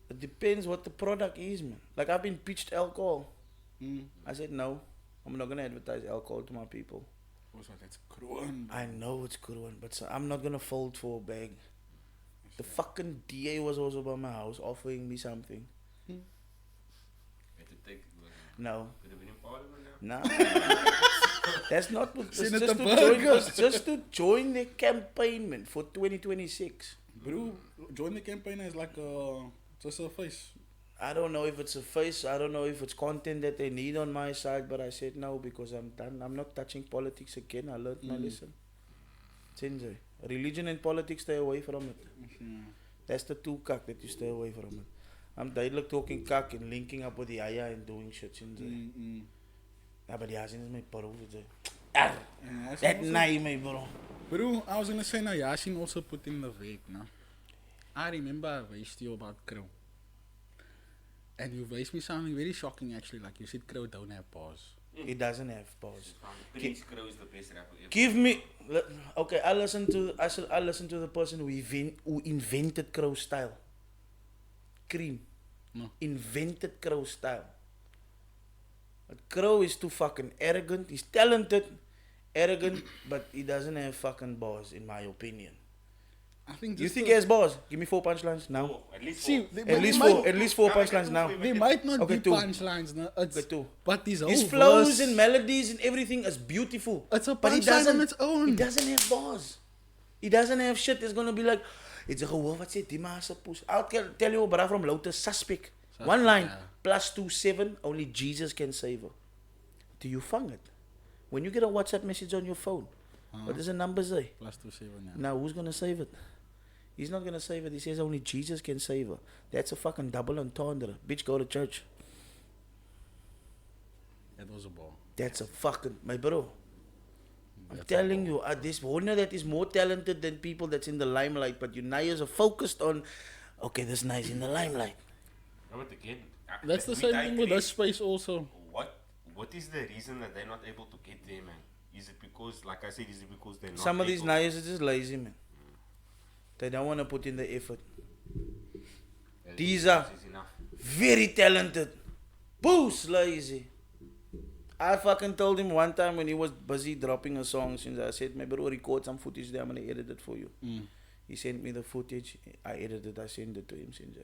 It depends what the product is, man. Like, I've been pitched alcohol. I said, no, I'm not going to advertise alcohol to my people. Also, that's cruel. I know it's cruel, but so I'm not going to fold for a bag. The fucking DA was also by my house offering me something. No. Nah. That's not what, it's just to join the campaign, man, for 2026. Bro, join the campaign is like just a face. I don't know if it's a face, I don't know if it's content that they need on my side, but I said no because I'm done. I'm not touching politics again. I learned my lesson. Religion and politics, stay away from it. That's the two kak that you stay away from it. I'm duidelijk talking kak and linking up with the ayah and doing shit. Yeah, but Yasin is my parole. That night, my bro. Bro, I was gonna say now, Yasin also put in the vape, no? I remember I raised you about Crow. And you raised me something very shocking actually, like you said Crow don't have pause. It doesn't have pause. Prince Crow is the best rapper ever. Give me. Okay, I listen to the person who invented Crow style. Cream. No. Invented Crow style. But Crow is too fucking arrogant. He's talented, arrogant, but he doesn't have fucking bars, in my opinion. I think You think he has bars? Give me 4 punchlines now. Oh, at least See, four. At least four punchlines now. They might not Okay, be two. punchlines, no? Okay, two. But his whole His flows verse, and melodies and everything is beautiful. It's a But he punchline doesn't. on its own. He doesn't have bars. He doesn't have shit. It's gonna be like, it's a gehoor wat sê die maar se poes. I'll tell you, bra from Lotus Suspect. One line, yeah. +27. Only Jesus can save her. Do you fang it? When you get a WhatsApp message on your phone, what does the number say? +27, yeah. Now who's gonna save it? He's not gonna save it. He says only Jesus can save her. That's a fucking double entendre. Bitch, go to church. That was a ball. That's a fucking my bro. I'm telling you, this Warner that is more talented than people that's in the limelight, but you Nayas are focused on, okay, this Nay's in the limelight. No, but again, That's the with same thing with Italy, this space also. What is the reason that they're not able to get there, man? Is it because, like I said, is it because they're not Some of these able? Nayas are just lazy, man. They don't want to put in the effort. These are Is enough. very talented. Boost lazy. I fucking told him one time when he was busy dropping a song, since I said, my bro, record some footage there, I'm gonna edit it for you. He sent me the footage, I edited, I sent it to him, since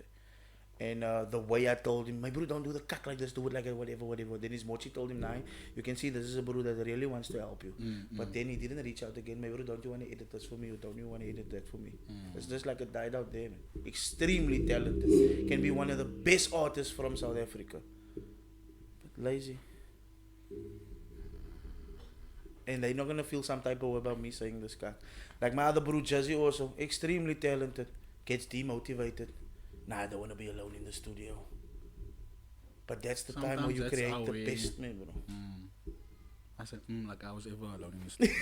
and the way I told him, my bro, don't do the cuck like this, do it like that, whatever. Then his mochi told him, nah, you can see this is a bro that really wants to help you. But then he didn't reach out again, my bro, don't you want to edit this for me, or don't you want to edit that for me? It's just like it died out there, man. Extremely talented. Can be one of the best artists from South Africa. But lazy. And they're not gonna feel some type of way about me saying this guy. Like my other bro Jazzy also, extremely talented, gets demotivated. Nah, I don't wanna be alone in the studio. But that's the time where Sometimes you that's create our the way. best, man, bro. I said, like I was ever alone in the studio.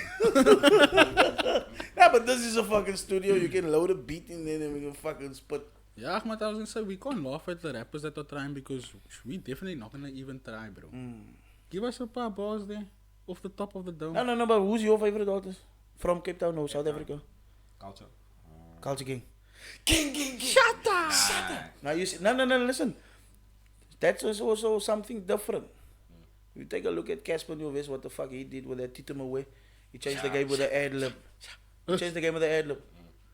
Yeah, but this is a fucking studio. You can load a beat in there and we can fucking spit. Yeah, but I was gonna say, we can't laugh at the rappers that are trying because we definitely not gonna even try, bro. Give us a paar bars there, off the top of the dome. No, but who's your favorite artist? From Cape Town or South Africa? Culture. Culture King. King. Shut up. Now you see, no, listen. That's also something different. You take a look at Casper Nieuwes, what the fuck he did with that Titum away. He changed the game with the ad-lib.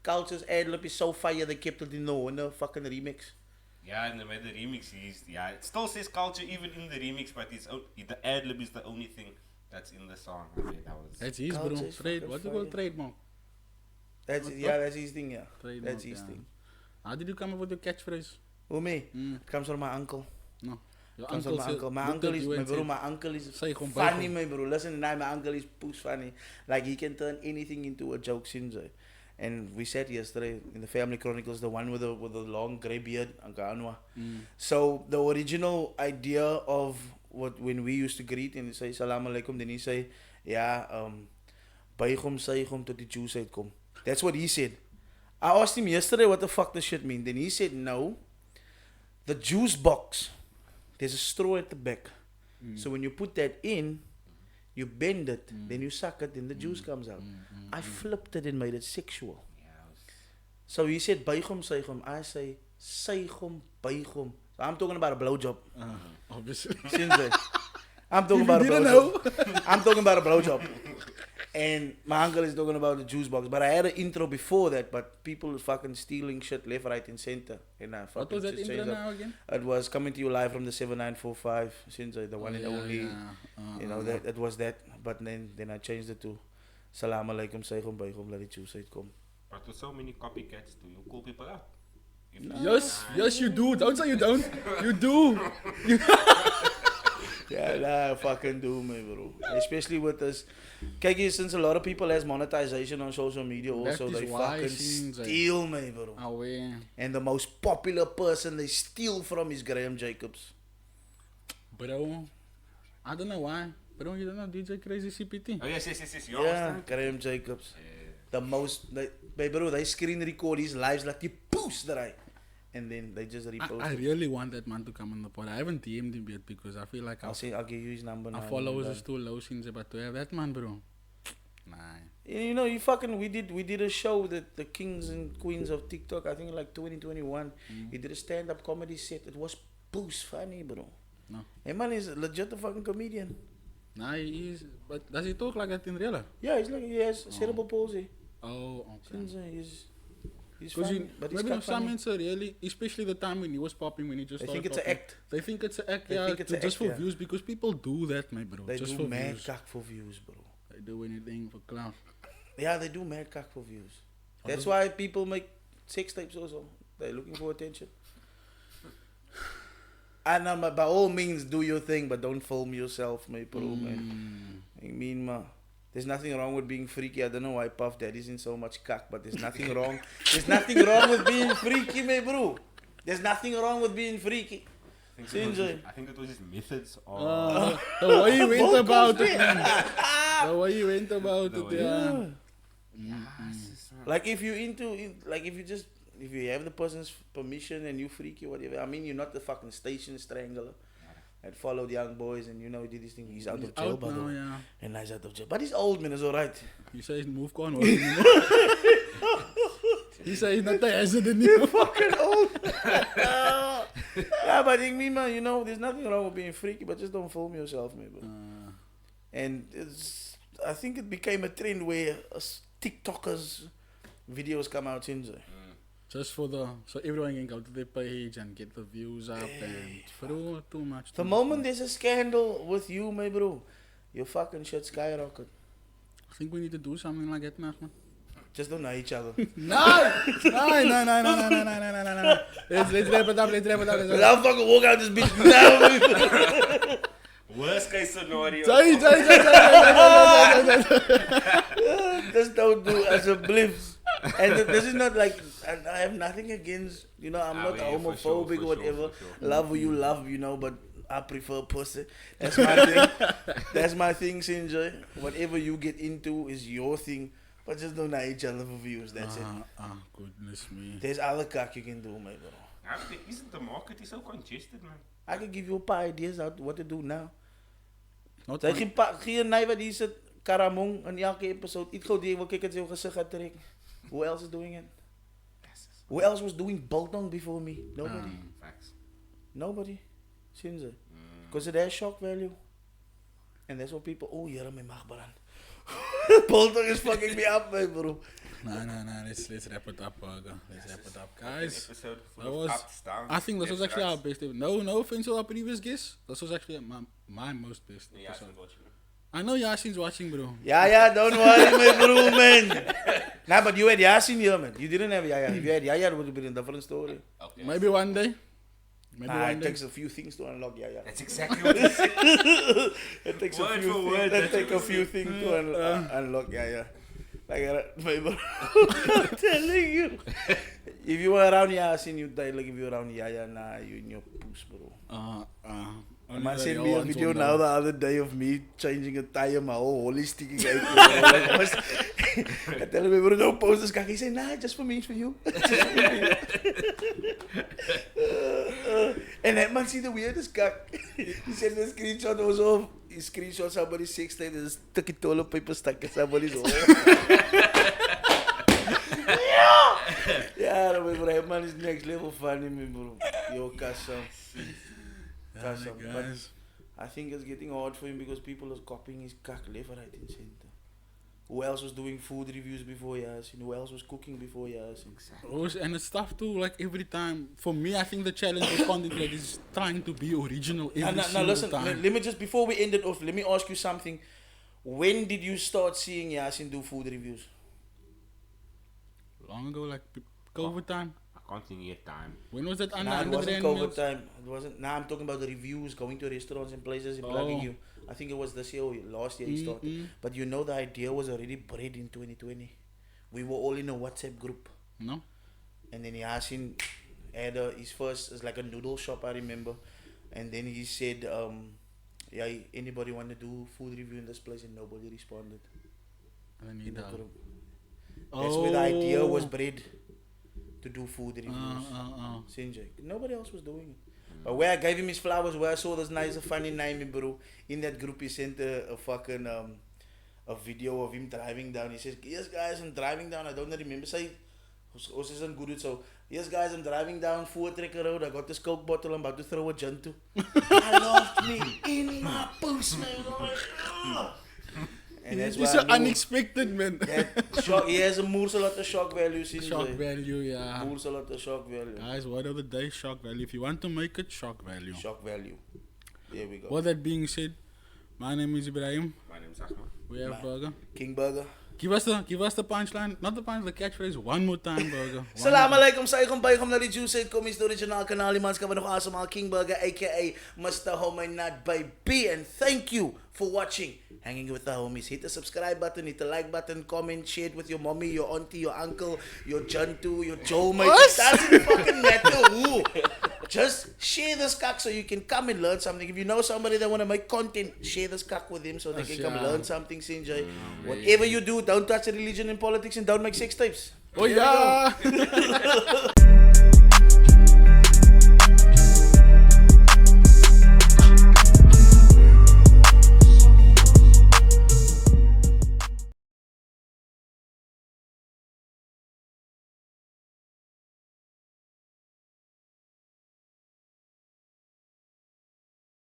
Culture's ad-lib is so fire they kept it in the fucking remix. Yeah, and the remix is, it still says culture even in the remix, but the ad-lib is the only thing that's in the song. I mean, That's his, bro. Culture is Trade. fucking What do you call fire. trademark? That's his thing, yeah. Trademark, That's his yeah. thing. How did you come up with your catchphrase? Who me? It comes from my uncle. No. Your Comes from my said- uncle. My looked uncle at is you my and bro. said, My uncle is Say gewoon funny, bijgom. my bro. Listen, now my uncle is push funny. Like he can turn anything into a joke, Sinze. And we said yesterday in the Family Chronicles, the one with the long grey beard, Uncle Anwar. So the original idea of when we used to greet and say salam alaikum, then he say, buigom saigom tot die Jews uitkom. That's what he said. I asked him yesterday what the fuck this shit mean. Then he said no. The juice box, there's a straw at the back. So when you put that in, you bend it, then you suck it, then the juice comes out. I flipped it and made it sexual. So he said buigom saigom. I say saigom buigom. So I'm talking about a blowjob. Obviously. Since I'm talking about a didn't blowjob. I'm talking about a blowjob. And my uncle is talking about the juice box. But I had an intro before that, but people was fucking stealing shit left, right, and center. And I fucking What was that just intro changed now up. again? It was coming to you live from the 7945, since the one and only. You know, that it was that. But then I changed it to Salam alaikum, saigom baigom, let the juice uitkom. But with so many copycats, do you call people out? Yes, you do. Don't say you don't. You do. Yeah, nah, I fucking do, me, bro. Especially with this. Kijk, since a lot of people has monetization on social media also, That they is why fucking since, steal me, bro. Away. And the most popular person they steal from is Graham Jacobs. Bro, I don't know why. Bro, you don't know DJ Crazy CPT? Oh yes. Yeah, Graham Jacobs. Yeah. The most, bro, they screen record his lives like you post that, and then they just repost I it. really want that man to come on the pod. I haven't DM'd him yet because I feel like I'll give you his number now. our followers is too low since, but to have that man, bro. Nah. You know, we did a show that the kings and queens of TikTok, I think like 2021. He did a stand-up comedy set. It was boost funny, bro. No. Hey man is legit a fucking comedian. Nah, he is. But does he talk like that in real life? Yeah, he has cerebral palsy. Oh, okay. Since he's Because funny, but he's maybe cut some funny. men are really, especially the time when he was popping, when he just They started think it's an popping, act. They think it's an act, They yeah, think it's an just act, for yeah. views, because people do that, my bro. They just do for mad views. cock for views, bro. They do anything for clout. Yeah, they do mad cock for views. That's why people make sex tapes also. They're looking for attention. And by all means, do your thing, but don't film yourself, my bro, man. I mean, ma, there's nothing wrong with being freaky. I don't know why Puff Daddy's in so much cock, but there's nothing wrong. There's nothing wrong with being freaky, my bro. There's nothing wrong with being freaky. I think it was his methods of. The way you went Vocals, about it, man. man. The way you went about The it, way- yeah. Like if you if you have the person's permission and you freaky, whatever. I mean, you're not the fucking station strangler that followed young boys and he did this thing. He's out of jail, Out by the now, way. yeah. And he's out of jail. But he's old, man. It's alright. You say his move gone. He say he's not the hazard anymore. Fucking old. Yeah, but I mean, man, there's nothing wrong with being freaky, but just don't film yourself, man. Bro. And I think it became a trend where TikTokers videos come out in there. Just so everyone can go to their page and get the views up and bro, too much. The moment there's a scandal with you, my bro, your fucking shit skyrocket. I think we need to do something like that now, man. Just don't know each other. No. Let's wrap it up. I'll fucking walk out this bitch now. Worst case scenario. Just don't do as a blips. And this is not like, I have nothing against, I'm not yeah, for sure, homophobic for or whatever. sure. Love who you love, but I prefer pussy. That's my thing. That's my thing, Sinjay. Whatever you get into is your thing. But just don't know each other for views, that's it. Goodness me. There's other cock you can do, mate, bro. Isn't the market so congested, man? I can give you a paar ideas out what to do now. Not Sy funny. geen naai wat hier sit karamong in elke episode. Iets gou die wil kyk at jou gesig gaat trek. Who else is doing it? Who else was doing biltong before me? Nobody. Facts. Nobody. Sien ze? Because it has shock value. And that's what people, oh, here my mag brand. Biltong is fucking me up, my bro. Nah. Let's wrap it up, Let's wrap it up, guys. Episode full That of was. ups, downs, I think this was left, actually our rights. best. No offense to our previous guest. This was actually my most best Yeah, episode. I watching. I know Yasin's watching, bro. Yeah, don't worry, my bro, man. Nah, but you had Yasin here, man. You didn't have Yaya. If you had Yaya, it would have been a different story. Okay. Maybe one day. It takes a few things to unlock Yaya. That's exactly what he said. It takes Word a few for things. word, It that's takes a what he few said. things to unlock Yaya. Like, my bro, I'm telling you. If you were around Yasin, you'd die. Like if you were around Yaya, nah, you in your poos, bro. Man sent me a video now the other day of me changing a tire, my whole holy sticking out. I tell him, bro, don't post this guy. He said, nah, just for me, it's for you. And that man see the weirdest guy. He sent a screenshot also. He screenshot somebody's sex tape. There's a sticky toilet paper stuck in somebody's hole. Yeah, bro, that man is next level funny, me, bro. Yo, Kasam. But guys. I think it's getting hard for him because people are copying his cock left, right, and center. Who else was doing food reviews before Yasin? Who else was cooking before Yasin? And it's tough too, like every time. For me, I think the challenge with content creators is trying to be original every Now single listen, time. let me just, before we end it off, let me ask you something. When did you start seeing Yasin do food reviews? Long ago, like COVID time. I can't think yet time. When was that? Nah, it under wasn't the COVID meals? time. It wasn't. Nah, I'm talking about the reviews, going to restaurants and places and plugging you. I think it was this year or last year he started. But the idea was already bred in 2020. We were all in a WhatsApp group. No. And then Yasin had his first, it's like a noodle shop, I remember. And then he said, Yeah, anybody want to do food review in this place, and nobody responded. And then In he the died. group. That's where the idea was Oh. bred to do food reviews. Uh. Sinjay. Nobody else was doing it. But where I gave him his flowers, where I saw this nice, funny name, bro. In that group, he sent a fucking a video of him driving down. He says, "Yes, guys, I'm driving down. I don't remember say." Ons isn't good. So, yes, guys, I'm driving down Voortrekker Road. I got this Coke bottle. I'm about to throw a gin to. I laughed me in my boots, man. I'm like, "Ugh." And that's It's why so I knew unexpected, man. that shock, he has a moors a lot of shock value. Shock value, yeah. Moors a lot of shock value. Guys, word of the day, shock value. If you want to make it, shock value. Shock value. There we go. With that being said, my name is Ibrahim. My name's Ahmed. We have Burger. King Burger. Give us the punchline, not the punchline, the catchphrase one more time, Burger. Salam alaikum, sa'ikum ba'ikum na Juice It Homiez, the original kanaal, die manskappen nog asemal, King Burger, aka Mr. Homiez, baby. And thank you for watching Hanging with the Homies. Hit the subscribe button, hit the like button, comment, share it with your mommy, your auntie, your uncle, your Jantu, your Joe, mate. It doesn't fucking matter who. Just share this cock so you can come and learn something. If you know somebody that want to make content, share this cock with them so they can come learn something, Sinjay. Whatever you do, don't touch religion and politics and don't make sex tapes. Oh yeah!